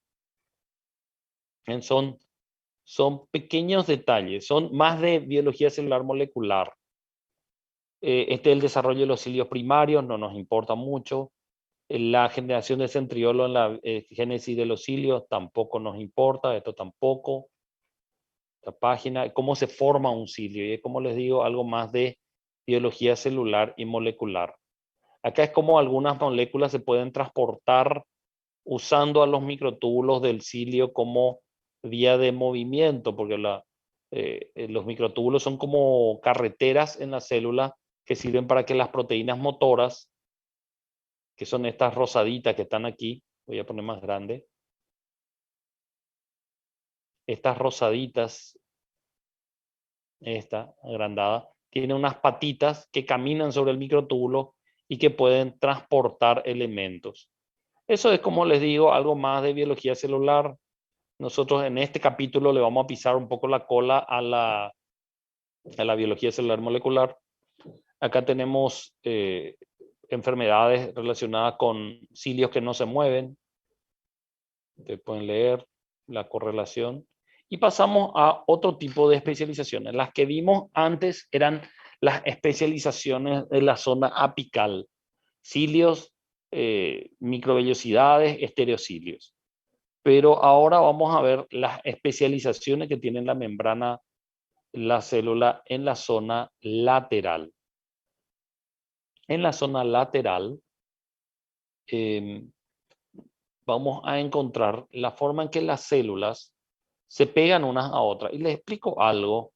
Son pequeños detalles, son más de biología celular molecular. Este es el desarrollo de los cilios primarios, no nos importa mucho. La generación de centriolo en la génesis de los cilios tampoco nos importa, esto tampoco. La página, cómo se forma un cilio, y es, como les digo, algo más de biología celular y molecular. Acá es como algunas moléculas se pueden transportar usando a los microtúbulos del cilio como vía de movimiento, porque los microtúbulos son como carreteras en la célula que sirven para que las proteínas motoras, que son estas rosaditas que están aquí, voy a poner más grande, estas rosaditas, esta agrandada, tiene unas patitas que caminan sobre el microtúbulo y que pueden transportar elementos. Eso es, como les digo, algo más de biología celular. Nosotros en este capítulo le vamos a pisar un poco la cola a la biología celular molecular. Acá tenemos enfermedades relacionadas con cilios que no se mueven. Ustedes pueden leer la correlación. Y pasamos a otro tipo de especializaciones. Las que vimos antes eran las especializaciones de la zona apical. Cilios, microvellosidades, estereocilios. Pero ahora vamos a ver las especializaciones que tiene la membrana, la célula en la zona lateral. En la zona lateral vamos a encontrar la forma en que las células se pegan unas a otras. Y les explico algo.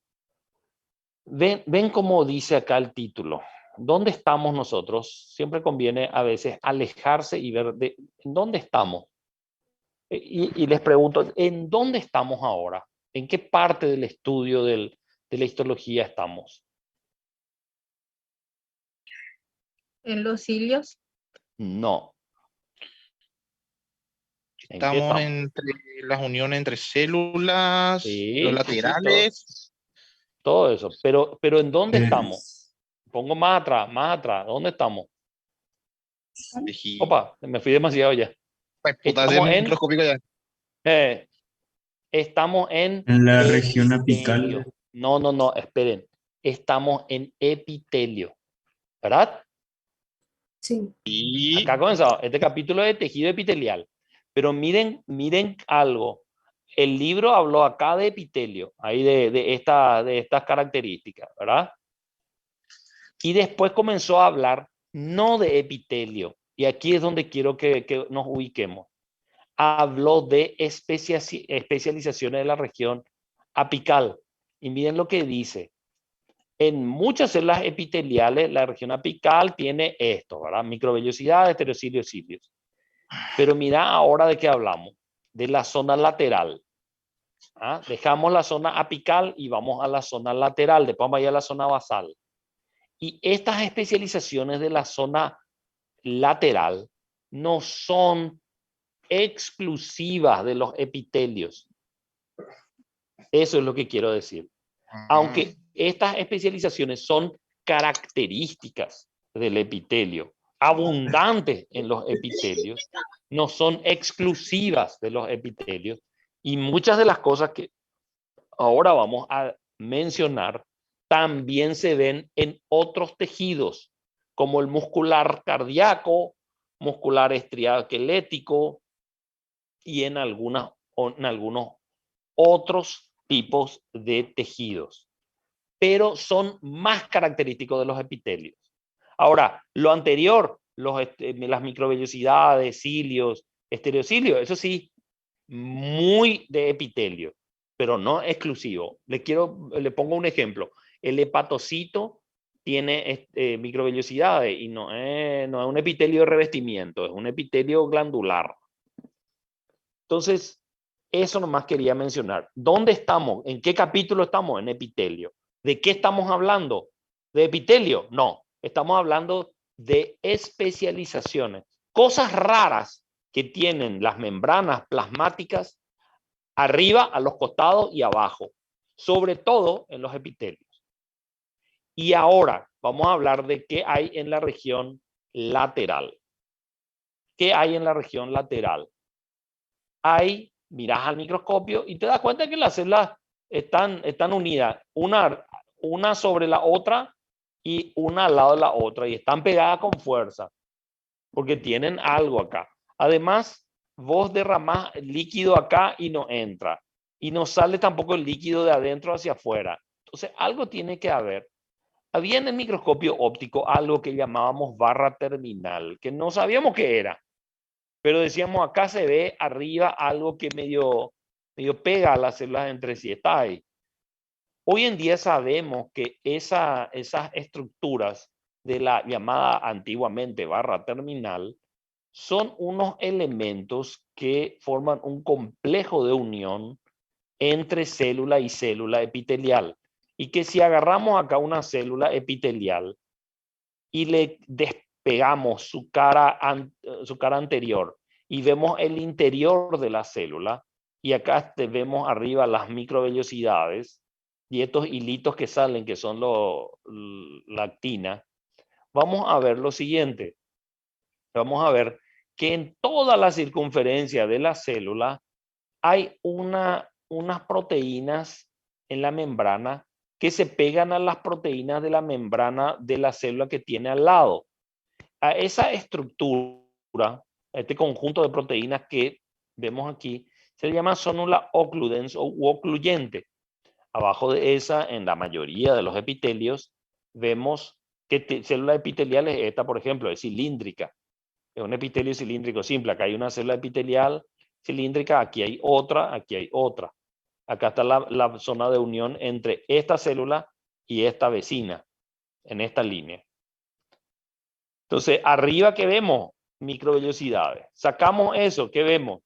Ven cómo dice acá el título. ¿Dónde estamos nosotros? Siempre conviene a veces alejarse y ver en dónde estamos. Y les pregunto, ¿en dónde estamos ahora? ¿En qué parte del estudio de la histología estamos? En los cilios. No. ¿En qué Estamos entre las uniones entre células, Sí, los sí, laterales. todo eso. Pero ¿en dónde estamos? Pongo más atrás. ¿Dónde estamos? Opa, me fui demasiado ya. Estamos en, Microscópico ya. estamos en la región epitelio. apical. No, esperen. Estamos en epitelio, ¿verdad? Sí. Y Acá comenzamos. Este capítulo es de tejido epitelial. Pero miren algo. El libro habló acá de epitelio, ahí de estas características, ¿verdad? Y después comenzó a hablar no de epitelio. Y aquí es donde quiero que nos ubiquemos. Habló de especializaciones de la región apical. Y miren lo que dice. En muchas células epiteliales, la región apical tiene esto, ¿verdad? Microvellosidades, estereocilios, cilios. Pero mira ahora de qué hablamos. De la zona lateral. ¿Ah? Dejamos la zona apical y vamos a la zona lateral. Después vamos a ir a la zona basal. Y estas especializaciones de la zona lateral no son exclusivas de los epitelios. Eso es lo que quiero decir. Aunque estas especializaciones son características del epitelio, abundantes en los epitelios, no son exclusivas de los epitelios, y muchas de las cosas que ahora vamos a mencionar también se ven en otros tejidos, como el muscular cardíaco, muscular estriaquelético y en algunos otros tipos de tejidos. Pero son más característicos de los epitelios. Ahora, lo anterior, las microvellosidades, cilios, estereocilios, eso sí, muy de epitelio, pero no exclusivo. Le pongo un ejemplo. El hepatocito tiene microvellosidades y no es un epitelio de revestimiento, es un epitelio glandular. Entonces, eso nomás quería mencionar. ¿Dónde estamos? ¿En qué capítulo estamos? En epitelio. ¿De qué estamos hablando? ¿De epitelio? No, estamos hablando de especializaciones, cosas raras que tienen las membranas plasmáticas arriba, a los costados y abajo, sobre todo en los epitelios. Y ahora vamos a hablar de qué hay en la región lateral. ¿Qué hay en la región lateral? Miras al microscopio y te das cuenta que las células están unidas, una sobre la otra y una al lado de la otra, y están pegadas con fuerza, porque tienen algo acá. Además, vos derramás líquido acá y no entra, y no sale tampoco el líquido de adentro hacia afuera. Entonces, algo tiene que haber. Había en el microscopio óptico algo que llamábamos barra terminal, que no sabíamos qué era, pero decíamos, acá se ve arriba algo que medio pega a las células entre sí, está ahí. Hoy en día sabemos que esas estructuras de la llamada antiguamente barra terminal son unos elementos que forman un complejo de unión entre célula y célula epitelial. Y que si agarramos acá una célula epitelial y le despegamos su cara anterior y vemos el interior de la célula, y acá vemos arriba las microvellosidades, y estos hilitos que salen, que son la actina, vamos a ver lo siguiente. Vamos a ver que en toda la circunferencia de la célula hay unas proteínas en la membrana que se pegan a las proteínas de la membrana de la célula que tiene al lado. A esa estructura, este conjunto de proteínas que vemos aquí, se le llama zonula occludens o ocluyente. Abajo de esa, en la mayoría de los epitelios, vemos que célula epitelial es esta, por ejemplo, es cilíndrica. Es un epitelio cilíndrico simple. Acá hay una célula epitelial cilíndrica, aquí hay otra, aquí hay otra. Acá está la zona de unión entre esta célula y esta vecina, en esta línea. Entonces, arriba, ¿qué vemos? Microvellosidades. Sacamos eso, ¿qué vemos?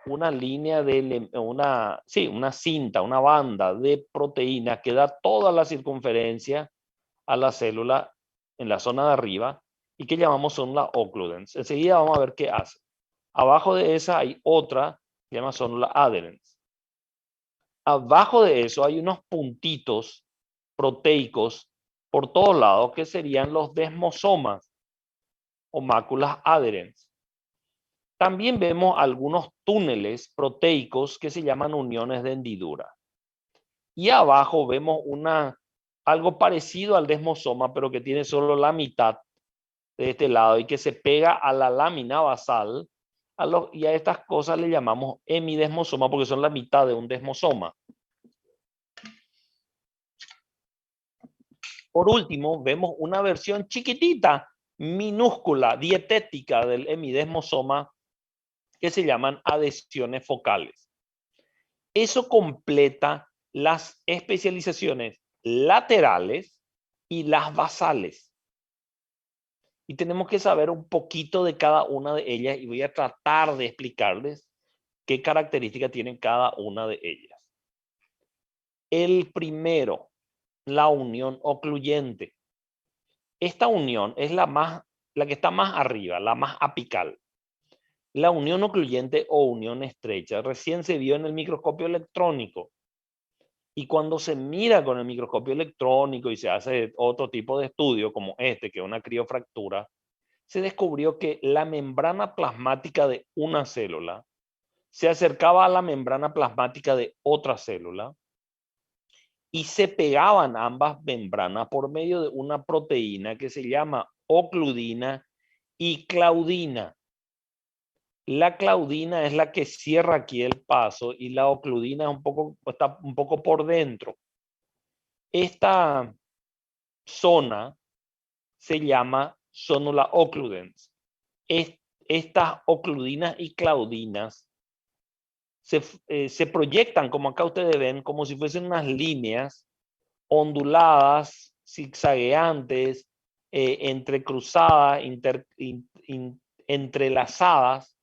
Una línea de una cinta, una banda de proteínas que da toda la circunferencia a la célula en la zona de arriba y que llamamos célula occludens. Enseguida vamos a ver qué hace. Abajo de esa hay otra que se llama célula adherens. Abajo de eso hay unos puntitos proteicos por todos lados que serían los desmosomas o máculas adherens. También vemos algunos túneles proteicos que se llaman uniones de hendidura. Y abajo vemos algo parecido al desmosoma, pero que tiene solo la mitad de este lado y que se pega a la lámina basal. Y a estas cosas le llamamos hemidesmosoma porque son la mitad de un desmosoma. Por último, vemos una versión chiquitita, minúscula, dietética del hemidesmosoma que se llaman adhesiones focales. Eso completa las especializaciones laterales y las basales. Y tenemos que saber un poquito de cada una de ellas y voy a tratar de explicarles qué características tienen cada una de ellas. El primero, la unión ocluyente. Esta unión es la que está más arriba, la más apical. La unión ocluyente o unión estrecha recién se vio en el microscopio electrónico. Y cuando se mira con el microscopio electrónico y se hace otro tipo de estudio como este, que es una criofractura, se descubrió que la membrana plasmática de una célula se acercaba a la membrana plasmática de otra célula y se pegaban ambas membranas por medio de una proteína que se llama ocludina y claudina. La claudina es la que cierra aquí el paso y la ocludina está un poco por dentro. Esta zona se llama zonula occludens. Estas ocludinas y claudinas se proyectan, como acá ustedes ven, como si fuesen unas líneas onduladas, zigzagueantes, entrecruzadas, entrelazadas,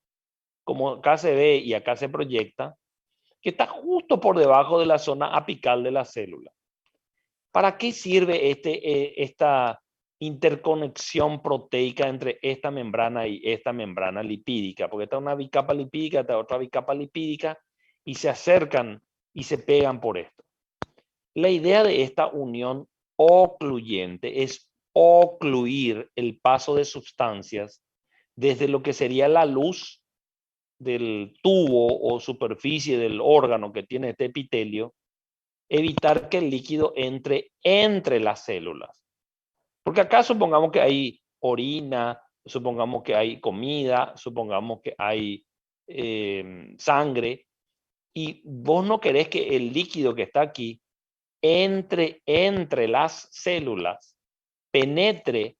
como acá se ve y acá se proyecta, que está justo por debajo de la zona apical de la célula. ¿Para qué sirve esta interconexión proteica entre esta membrana y esta membrana lipídica? Porque está una bicapa lipídica, está otra bicapa lipídica y se acercan y se pegan por esto. La idea de esta unión ocluyente es ocluir el paso de sustancias desde lo que sería la luz del tubo o superficie del órgano que tiene este epitelio, evitar que el líquido entre las células. Porque acá supongamos que hay orina, supongamos que hay comida, supongamos que hay sangre, y vos no querés que el líquido que está aquí entre las células, penetre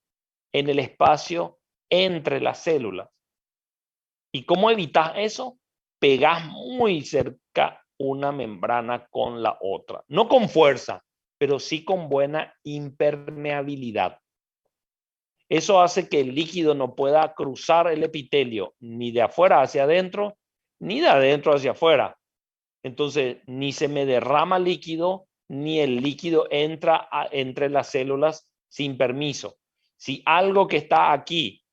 en el espacio entre las células. ¿Y cómo evitas eso? Pegás muy cerca una membrana con la otra. No con fuerza, pero sí con buena impermeabilidad. Eso hace que el líquido no pueda cruzar el epitelio ni de afuera hacia adentro, ni de adentro hacia afuera. Entonces, ni se me derrama líquido, ni el líquido entra entre las células sin permiso. Si algo que está aquí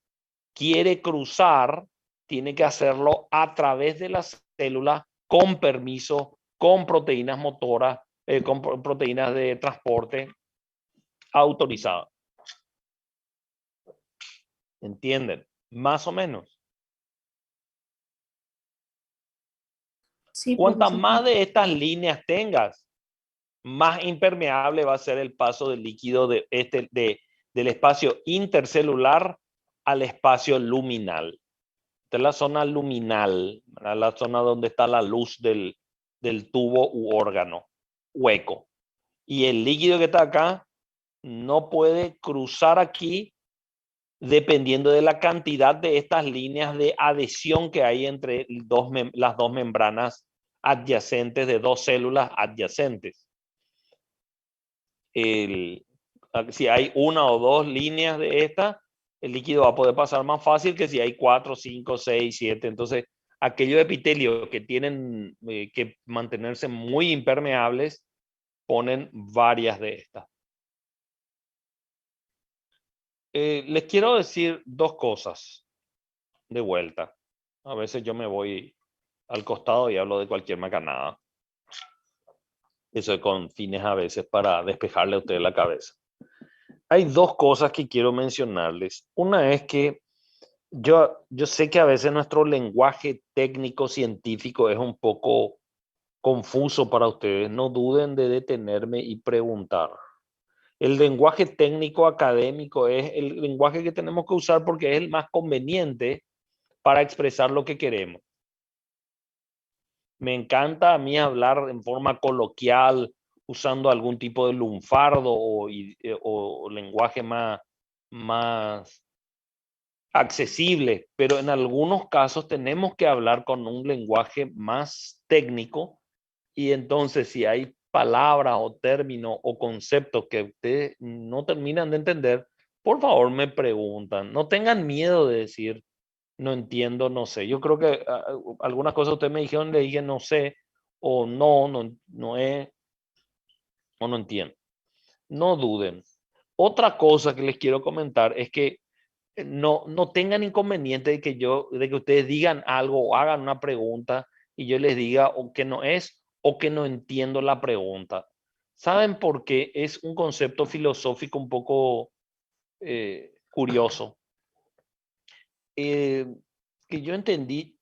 quiere cruzar tiene que hacerlo a través de la célula con permiso, con proteínas motoras, con proteínas de transporte autorizadas. ¿Entienden? Más o menos. Sí, Cuantas profesor. más de estas líneas tengas, más impermeable va a ser el paso del líquido del espacio intercelular al espacio luminal. Esta es la zona luminal, la zona donde está la luz del tubo u órgano hueco. Y el líquido que está acá no puede cruzar aquí dependiendo de la cantidad de estas líneas de adhesión que hay entre las dos membranas adyacentes de dos células adyacentes. Si hay una o dos líneas de esta, el líquido va a poder pasar más fácil que si hay 4, 5, 6, 7. Entonces, aquellos epitelios que tienen que mantenerse muy impermeables, ponen varias de estas. Les quiero decir dos cosas de vuelta. A veces yo me voy al costado y hablo de cualquier macanada. Eso es con fines a veces para despejarle a ustedes la cabeza. Hay dos cosas que quiero mencionarles. Una es que yo sé que a veces nuestro lenguaje técnico científico es un poco confuso para ustedes. No duden de detenerme y preguntar. El lenguaje técnico académico es el lenguaje que tenemos que usar porque es el más conveniente para expresar lo que queremos. Me encanta a mí hablar en forma coloquial, usando algún tipo de lunfardo o lenguaje más accesible, pero en algunos casos tenemos que hablar con un lenguaje más técnico y entonces si hay palabras o términos o conceptos que ustedes no terminan de entender, por favor me preguntan. No tengan miedo de decir, no entiendo, no sé. Yo creo que algunas cosas ustedes me dijeron, le dije no sé, o no es, o no entiendo. No duden. Otra cosa que les quiero comentar es que no tengan inconveniente de que ustedes digan algo o hagan una pregunta y yo les diga o que no es o que no entiendo la pregunta. ¿Saben por qué? Es un concepto filosófico un poco curioso. Que yo entendí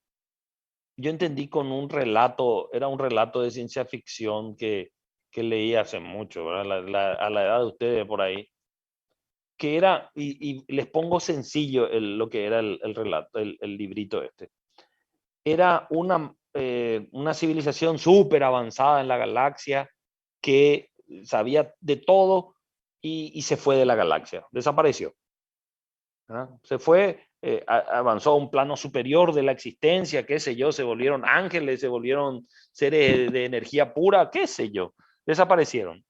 con un relato, era un relato de ciencia ficción que leí hace mucho, ¿verdad? A la edad de ustedes por ahí, que era, y les pongo sencillo lo que era el relato, el librito este. Era una civilización súper avanzada en la galaxia que sabía de todo y se fue de la galaxia, desapareció. ¿Verdad? Se fue, avanzó a un plano superior de la existencia, qué sé yo, se volvieron ángeles, se volvieron seres de energía pura, qué sé yo, desaparecieron.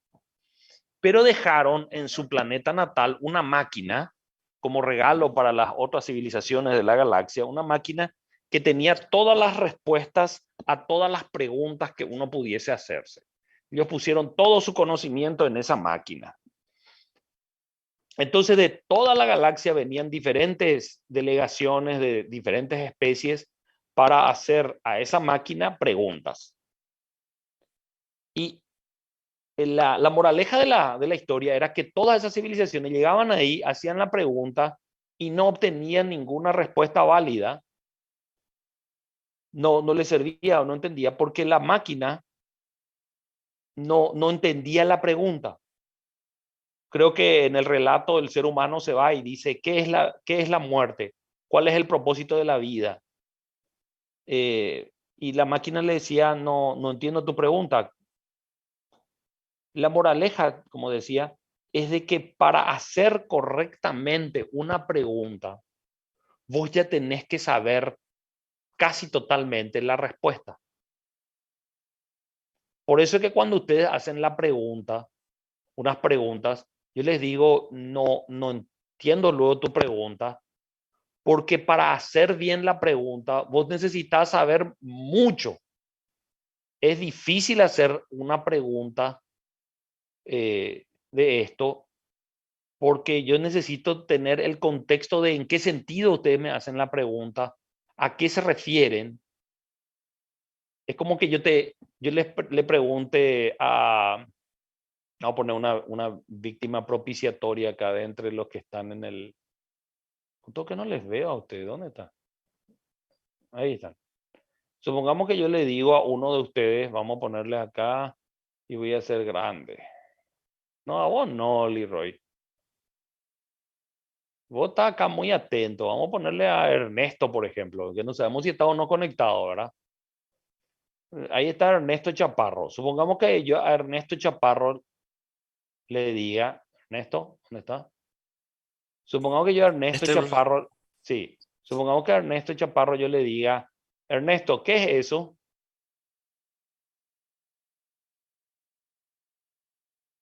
Pero dejaron en su planeta natal una máquina como regalo para las otras civilizaciones de la galaxia, una máquina que tenía todas las respuestas a todas las preguntas que uno pudiese hacerse. Ellos pusieron todo su conocimiento en esa máquina. Entonces, de toda la galaxia venían diferentes delegaciones de diferentes especies para hacer a esa máquina preguntas. Y la moraleja de la historia era que todas esas civilizaciones llegaban ahí, hacían la pregunta y no obtenían ninguna respuesta válida. No les servía o no entendía porque la máquina no entendía la pregunta. Creo que en el relato el ser humano se va y dice, ¿qué es la muerte? ¿Cuál es el propósito de la vida? Y la máquina le decía, no entiendo tu pregunta. La moraleja, como decía, es de que para hacer correctamente una pregunta, vos ya tenés que saber casi totalmente la respuesta. Por eso es que cuando ustedes hacen la pregunta, unas preguntas, yo les digo, no entiendo luego tu pregunta, porque para hacer bien la pregunta, vos necesitas saber mucho. Es difícil hacer una pregunta de esto, porque yo necesito tener el contexto de en qué sentido ustedes me hacen la pregunta, a qué se refieren. Es como que yo le pregunte a, vamos a poner una víctima propiciatoria acá de entre los que están en el... Todo que no les veo a ustedes, ¿dónde está? Ahí están. Supongamos que yo le digo a uno de ustedes, vamos a ponerle acá y voy a ser grande. No, a vos no, Leroy. Vos estás acá muy atento. Vamos a ponerle a Ernesto, por ejemplo, que no sabemos si está o no conectado, ¿verdad? Ahí está Ernesto Chaparro. Supongamos que yo a Ernesto Chaparro le diga, Ernesto, ¿dónde está? Supongamos que yo a Ernesto Chaparro, sí, supongamos que a Ernesto Chaparro yo le diga, Ernesto, ¿qué es eso?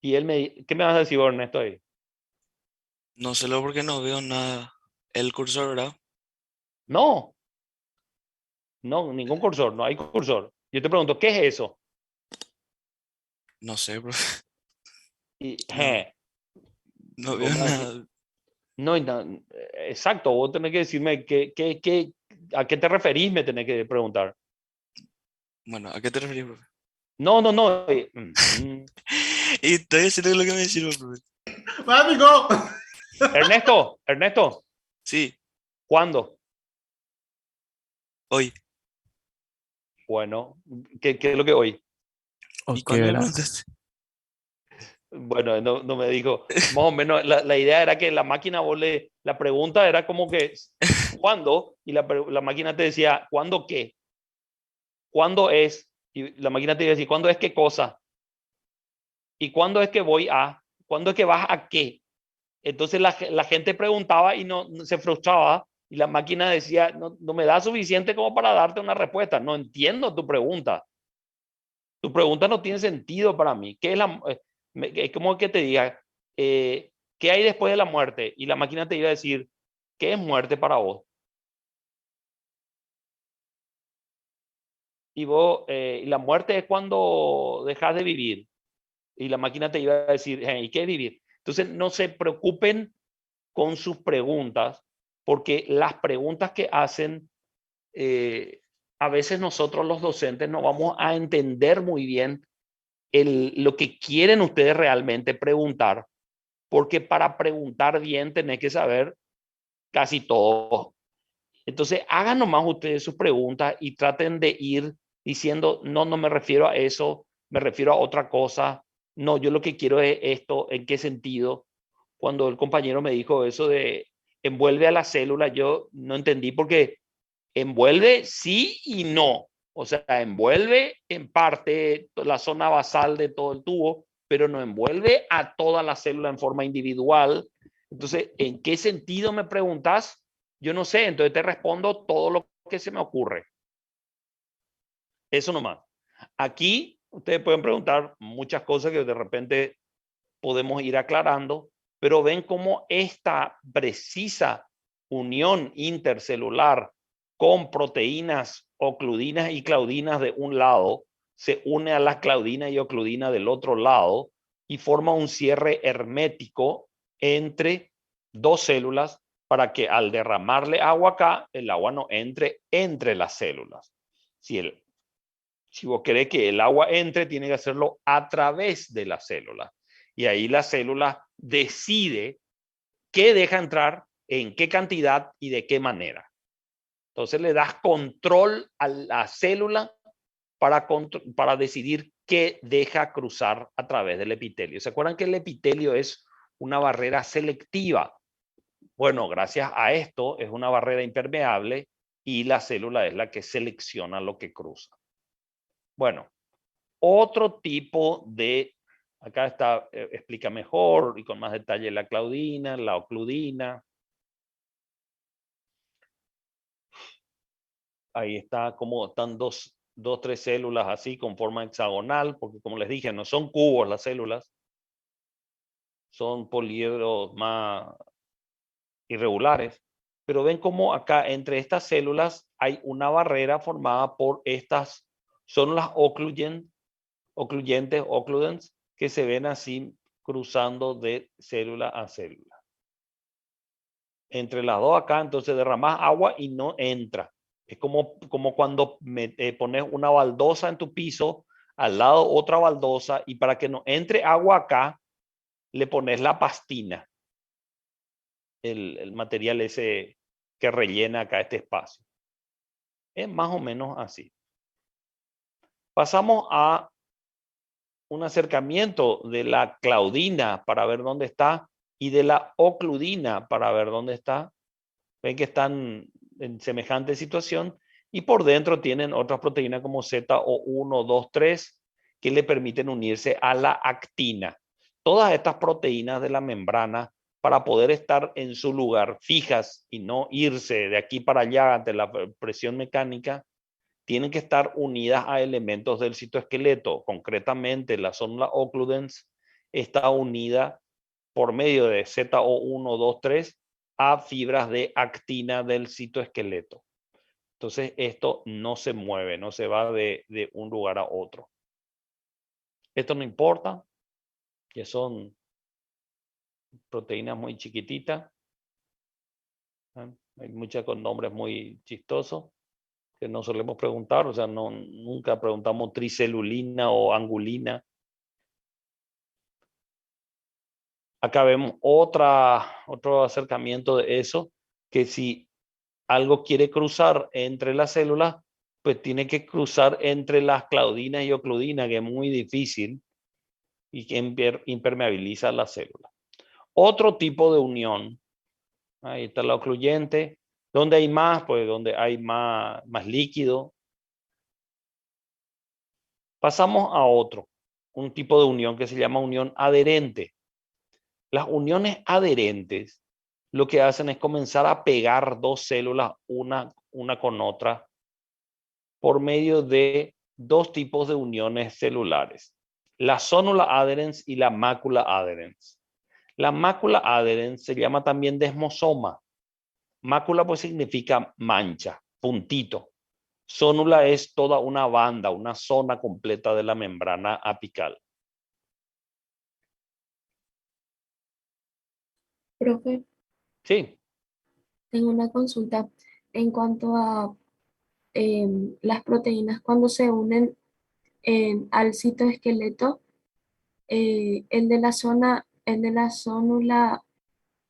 Y él ¿qué me vas a decir vos, Ernesto, ahí? No sé lo porque no veo nada. El cursor, ¿verdad? No, ningún cursor, no hay cursor. Yo te pregunto, ¿qué es eso? No sé, profe. Y, No veo nada. No, exacto, vos tenés que decirme a qué te referís, me tenés que preguntar. Bueno, ¿a qué te referís, profe? No. Y estoy haciendo lo que me sirve, profe. ¡Mágico! Ernesto. Sí. ¿Cuándo? Hoy. Bueno, ¿qué es lo que hoy? ¿Y cuándo me preguntaste? Bueno, no me dijo. Más o menos, la idea era que la máquina la pregunta era como que, ¿cuándo? Y la máquina te decía, ¿cuándo qué? ¿Cuándo es? Y la máquina te decía, ¿cuándo es qué cosa? ¿Y cuándo es que voy a? ¿Cuándo es que vas a qué? Entonces la gente preguntaba y no se frustraba y la máquina decía, no me da suficiente como para darte una respuesta. No entiendo tu pregunta. Tu pregunta no tiene sentido para mí. ¿Qué es es como que te diga, ¿qué hay después de la muerte? Y la máquina te iba a decir, ¿qué es muerte para vos? Y vos, la muerte es cuando dejas de vivir. Y la máquina te iba a decir, ¿y qué es vivir? Entonces, no se preocupen con sus preguntas, porque las preguntas que hacen, a veces nosotros los docentes no vamos a entender muy bien lo que quieren ustedes realmente preguntar, porque para preguntar bien tenés que saber casi todo. Entonces, hagan nomás ustedes sus preguntas y traten de ir diciendo, no me refiero a eso, me refiero a otra cosa. No, yo lo que quiero es esto, ¿en qué sentido? Cuando el compañero me dijo eso de envuelve a la célula, yo no entendí porque envuelve sí y no. O sea, envuelve en parte la zona basal de todo el tubo, pero no envuelve a toda la célula en forma individual. Entonces, ¿en qué sentido me preguntas? Yo no sé, entonces te respondo todo lo que se me ocurre. Eso nomás. Aquí ustedes pueden preguntar muchas cosas que de repente podemos ir aclarando, pero ven cómo esta precisa unión intercelular con proteínas ocludinas y claudinas de un lado se une a las claudinas y ocludinas del otro lado y forma un cierre hermético entre dos células para que al derramarle agua acá, el agua no entre entre las células. Si vos querés que el agua entre, tiene que hacerlo a través de la célula. Y ahí la célula decide qué deja entrar, en qué cantidad y de qué manera. Entonces le das control a la célula para decidir qué deja cruzar a través del epitelio. ¿Se acuerdan que el epitelio es una barrera selectiva? Bueno, gracias a esto es una barrera impermeable y la célula es la que selecciona lo que cruza. Bueno, otro tipo de, acá está, explica mejor y con más detalle la claudina, la ocludina. Ahí está como están dos, tres células así con forma hexagonal, porque como les dije, no son cubos las células, son poliedros más irregulares. Pero ven cómo acá entre estas células hay una barrera formada por estas, son las ocludentes, occludents, que se ven así cruzando de célula a célula. Entre las dos acá, entonces derramas agua y no entra. Es como cuando pones una baldosa en tu piso, al lado otra baldosa, y para que no entre agua acá, le pones la pastina, el material ese que rellena acá este espacio. Es más o menos así. Pasamos a un acercamiento de la claudina para ver dónde está y de la ocludina para ver dónde está. Ven que están en semejante situación y por dentro tienen otras proteínas como ZO1, 2, 3 que le permiten unirse a la actina. Todas estas proteínas de la membrana, para poder estar en su lugar fijas y no irse de aquí para allá ante la presión mecánica, tienen que estar unidas a elementos del citoesqueleto. Concretamente, la zona occludens está unida por medio de ZO1, 2, 3 a fibras de actina del citoesqueleto. Entonces, esto no se mueve, no se va de un lugar a otro. Esto no importa, que son proteínas muy chiquititas. Hay muchas con nombres muy chistosos que no solemos preguntar, o sea, nunca preguntamos tricelulina o angulina. Acá vemos otro acercamiento de eso, que si algo quiere cruzar entre las células, pues tiene que cruzar entre las claudinas y ocludinas, que es muy difícil y que impermeabiliza la célula. Otro tipo de unión, ahí está la ocluyente, donde hay más, pues donde hay más líquido. Pasamos a un tipo de unión que se llama unión adherente. Las uniones adherentes lo que hacen es comenzar a pegar dos células una con otra por medio de dos tipos de uniones celulares, la zonula adherens y la mácula adherens. La mácula adherens se llama también desmosoma. Mácula pues significa mancha, puntito. Zónula es toda una banda, una zona completa de la membrana apical. Profe, Sí. tengo una consulta en cuanto a las proteínas cuando se unen al citoesqueleto, el de la zónula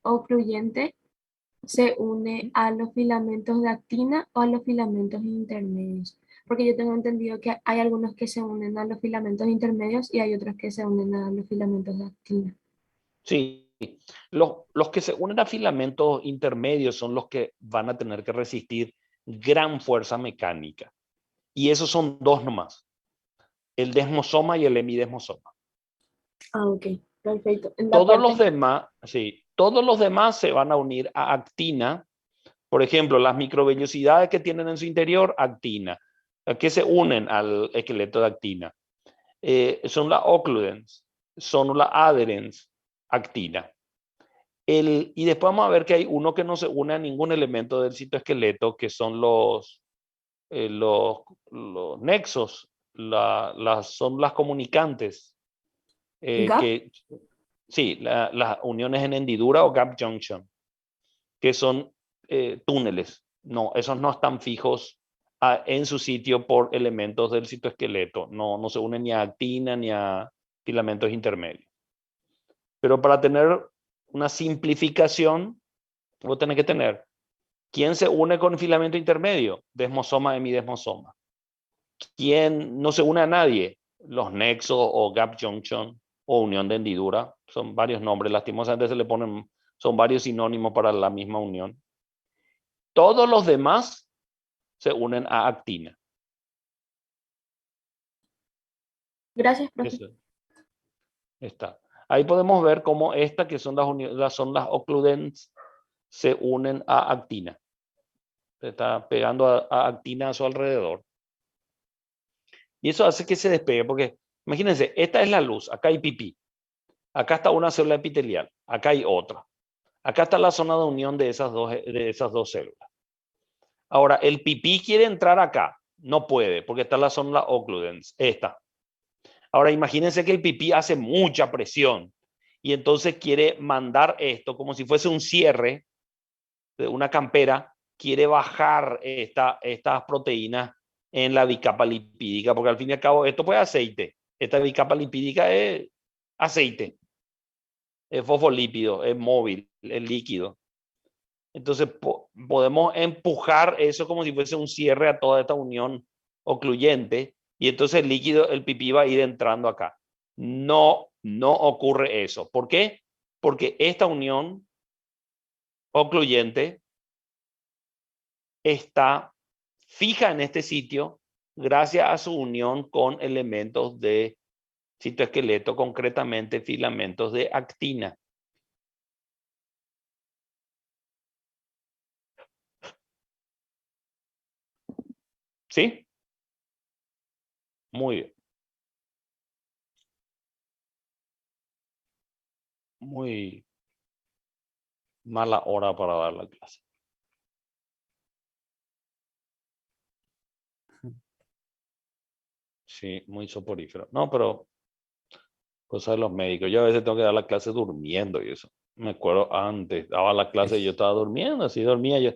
ocluyente se une a los filamentos de actina o a los filamentos intermedios. Porque yo tengo entendido que hay algunos que se unen a los filamentos intermedios y hay otros que se unen a los filamentos de actina. Sí, los que se unen a filamentos intermedios son los que van a tener que resistir gran fuerza mecánica. Y esos son dos nomás, el desmosoma y el hemidesmosoma. Ah, ok, perfecto. En la Todos parte... los demás, sí, todos los demás se van a unir a actina. Por ejemplo, las microvellosidades que tienen en su interior, actina. ¿A qué se unen al esqueleto de actina? Son las occludens, son las adherens, actina. Y después vamos a ver que hay uno que no se une a ningún elemento del citoesqueleto, que son los nexos, son las comunicantes. ¿Gap? Sí, las uniones en hendidura o gap junction, que son túneles. No, esos no están fijos en su sitio por elementos del citoesqueleto. No se unen ni a actina ni a filamentos intermedios. Pero para tener una simplificación, vos tenés que tener quién se une con filamento intermedio, desmosoma, hemidesmosoma. ¿Quién no se une a nadie? Los nexos o gap junction o unión de hendidura. Son varios nombres, lastimosamente se le ponen, son varios sinónimos para la misma unión. Todos los demás se unen a actina. Gracias, profe. Eso está. Ahí podemos ver cómo estas que son las occludens se unen a actina. Se está pegando a actina a su alrededor. Y eso hace que se despegue, porque imagínense, esta es la luz, acá hay pipí, acá está una célula epitelial, acá hay otra. Acá está la zona de unión de esas dos células. Ahora, el pipí quiere entrar acá, no puede, porque está la zona occludens, esta. Ahora, imagínense que el pipí hace mucha presión y entonces quiere mandar esto como si fuese un cierre de una campera, quiere bajar estas proteínas en la bicapa lipídica, porque al fin y al cabo esto pues es aceite. Esta bicapa lipídica es aceite, es fosfolípido, es móvil, es líquido. Entonces podemos empujar eso como si fuese un cierre a toda esta unión ocluyente y entonces el líquido, el pipí va a ir entrando acá. No ocurre eso. ¿Por qué? Porque esta unión ocluyente está fija en este sitio gracias a su unión con elementos de citoesqueleto, concretamente filamentos de actina. ¿Sí? Muy bien. Muy mala hora para dar la clase. Sí, muy soporífero. No, pero cosas de los médicos. Yo a veces tengo que dar la clase durmiendo y eso. Me acuerdo antes, daba la clase y yo estaba durmiendo, así dormía yo,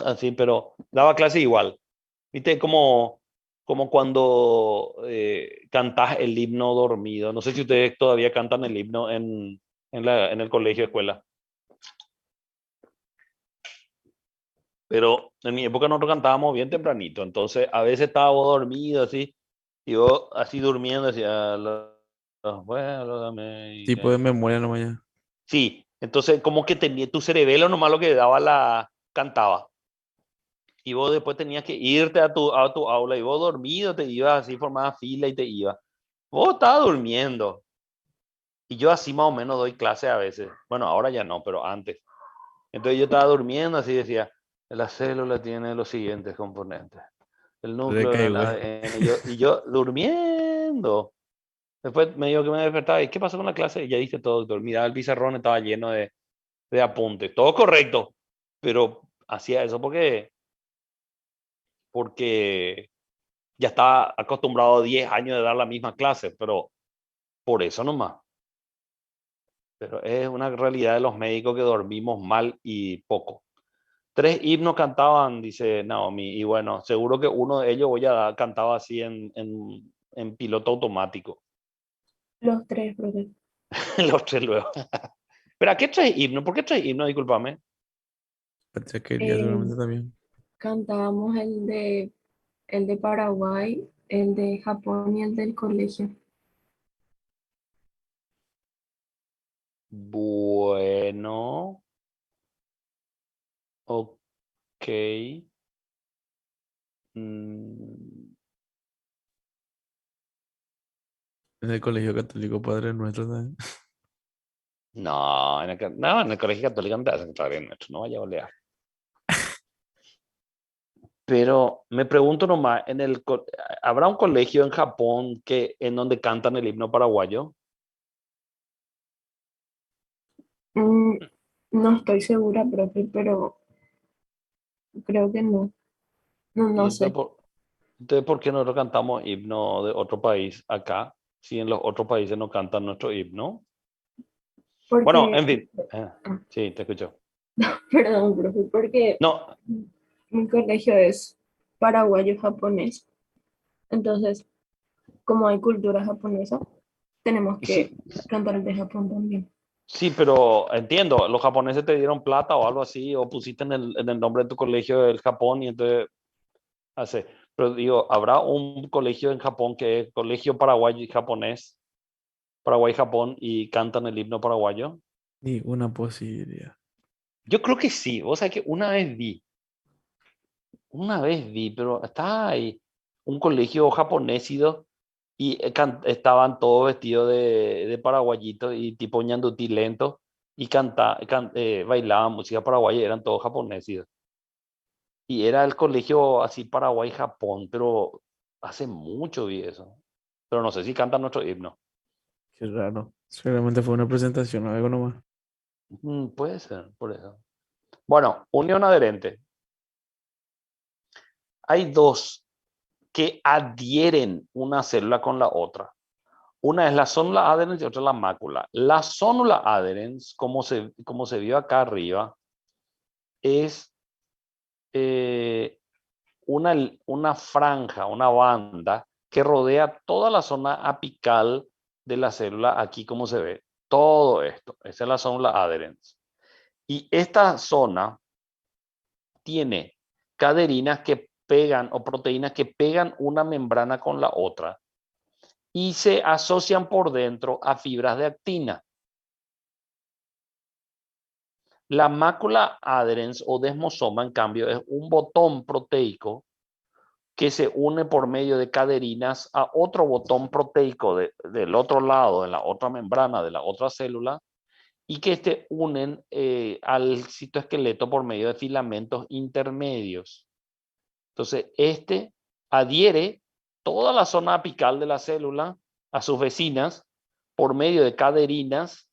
así, pero daba clase igual. ¿Viste? Como cuando cantás el himno dormido. No sé si ustedes todavía cantan el himno en el colegio, escuela. Pero en mi época nosotros cantábamos bien tempranito. Entonces a veces estaba vos dormido así. Y vos así durmiendo decía, los vuelos de América. Tipo de memoria nomás ya. Sí, entonces como que tenía tu cerebelo nomás lo que daba cantaba. Y vos después tenías que irte a tu aula y vos dormido te ibas así, formabas fila y te ibas. Vos estabas durmiendo. Y yo así más o menos doy clase a veces. Bueno, ahora ya no, pero antes. Entonces yo estaba durmiendo así decía, la célula tiene los siguientes componentes. El núcleo del Recaigo. ADN. Y yo durmiendo. Después me dijo que me despertaba. ¿Y qué pasó con la clase? Y ya dije todo, doctor. Miraba el pizarrón, estaba lleno de apuntes. Todo correcto. Pero hacía eso porque ya estaba acostumbrado a 10 años de dar la misma clase. Pero por eso nomás. Pero es una realidad de los médicos que dormimos mal y poco. 3 himnos cantaban, dice Naomi. Y bueno, seguro que uno de ellos cantaba así en piloto automático. Los tres, profe. Los 3 luego. ¿Pero a qué 3 himnos? ¿Por qué 3 himnos? Discúlpame. Patriarquería seguramente también. Cantábamos el de Paraguay, el de Japón y el del colegio. Bueno. Ok. Mm, En el colegio católico Padre Nuestro también. no, en el colegio católico no te hacen Padre Nuestro, no vaya a olear. Pero me pregunto nomás, ¿habrá un colegio en Japón en donde cantan el himno paraguayo? No estoy segura, profe, pero creo que no. ¿Y No entonces sé. por qué nosotros cantamos himno de otro país acá, si en los otros países no cantan nuestro himno? Bueno, Porque, en fin. Sí, te escucho. perdón, profe, porque No, mi colegio es paraguayo-japonés. Entonces, como hay cultura japonesa, tenemos que sí, cantar el de Japón también. sí, pero entiendo, los japoneses te dieron plata o algo así, o pusiste en el nombre de tu colegio el Japón y entonces hace. Pero digo, ¿habrá un colegio en Japón que es colegio paraguayo y japonés, Paraguay-Japón, y cantan el himno paraguayo? Ni una posibilidad. Yo creo que sí. Vos sabés que una vez vi, pero estaba ahí un colegio japonés y estaban todos vestidos de paraguayitos y tipo ñandutí lento y bailaban música paraguaya, eran todos japoneses. Y era el colegio así Paraguay-Japón, pero hace mucho vi eso. Pero no sé si cantan nuestro himno. Qué raro. Seguramente fue una presentación o algo nomás. Puede ser, por eso. Bueno, unión adherente. Hay dos que adhieren una célula con la otra. Una es la zónula adherens y otra la mácula. La zónula adherens, como se vio acá arriba, es una franja, una banda que rodea toda la zona apical de la célula, aquí como se ve, todo esto, esa es la zona adherens. Y esta zona tiene caderinas que pegan o proteínas que pegan una membrana con la otra y se asocian por dentro a fibras de actina. La mácula adherens o desmosoma, en cambio, es un botón proteico que se une por medio de caderinas a otro botón proteico del otro lado, de la otra membrana, de la otra célula, y que se unen al citoesqueleto por medio de filamentos intermedios. Entonces, este adhiere toda la zona apical de la célula a sus vecinas por medio de caderinas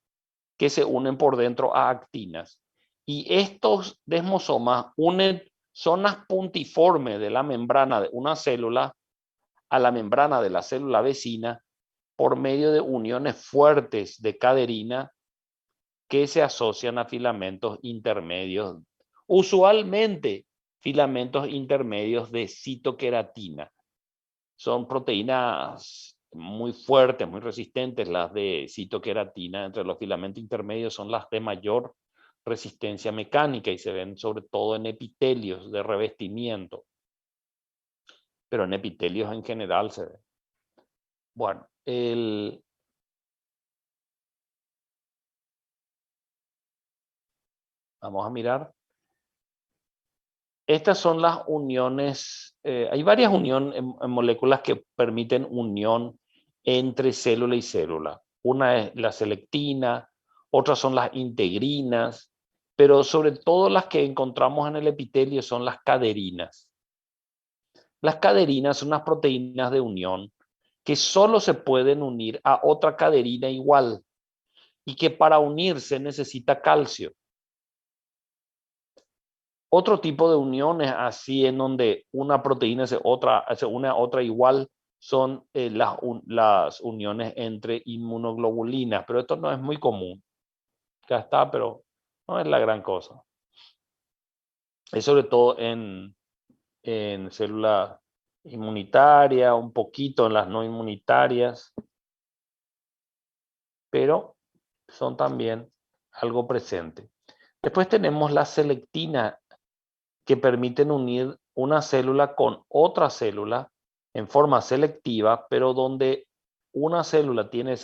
que se unen por dentro a actinas. Y estos desmosomas unen zonas puntiformes de la membrana de una célula a la membrana de la célula vecina por medio de uniones fuertes de caderina que se asocian a filamentos intermedios, usualmente filamentos intermedios de citoqueratina. Son proteínas muy fuertes, muy resistentes, las de citoqueratina. Entre los filamentos intermedios son las de mayor resistencia mecánica y se ven sobre todo en epitelios de revestimiento. Pero en epitelios en general se ve. Bueno, vamos a mirar. Estas son las uniones. Hay varias uniones en moléculas que permiten unión entre célula y célula. Una es la selectina, otras son las integrinas, pero sobre todo las que encontramos en el epitelio son las caderinas. Las caderinas son unas proteínas de unión que solo se pueden unir a otra caderina igual y que para unirse necesita calcio. Otro tipo de uniones así en donde una proteína se une a otra igual son las uniones entre inmunoglobulinas, pero esto no es muy común. Ya está, pero no es la gran cosa. Es sobre todo en células inmunitarias, un poquito en las no inmunitarias, pero son también algo presente. Después tenemos la selectina, que permiten unir una célula con otra célula en forma selectiva, pero donde una célula tiene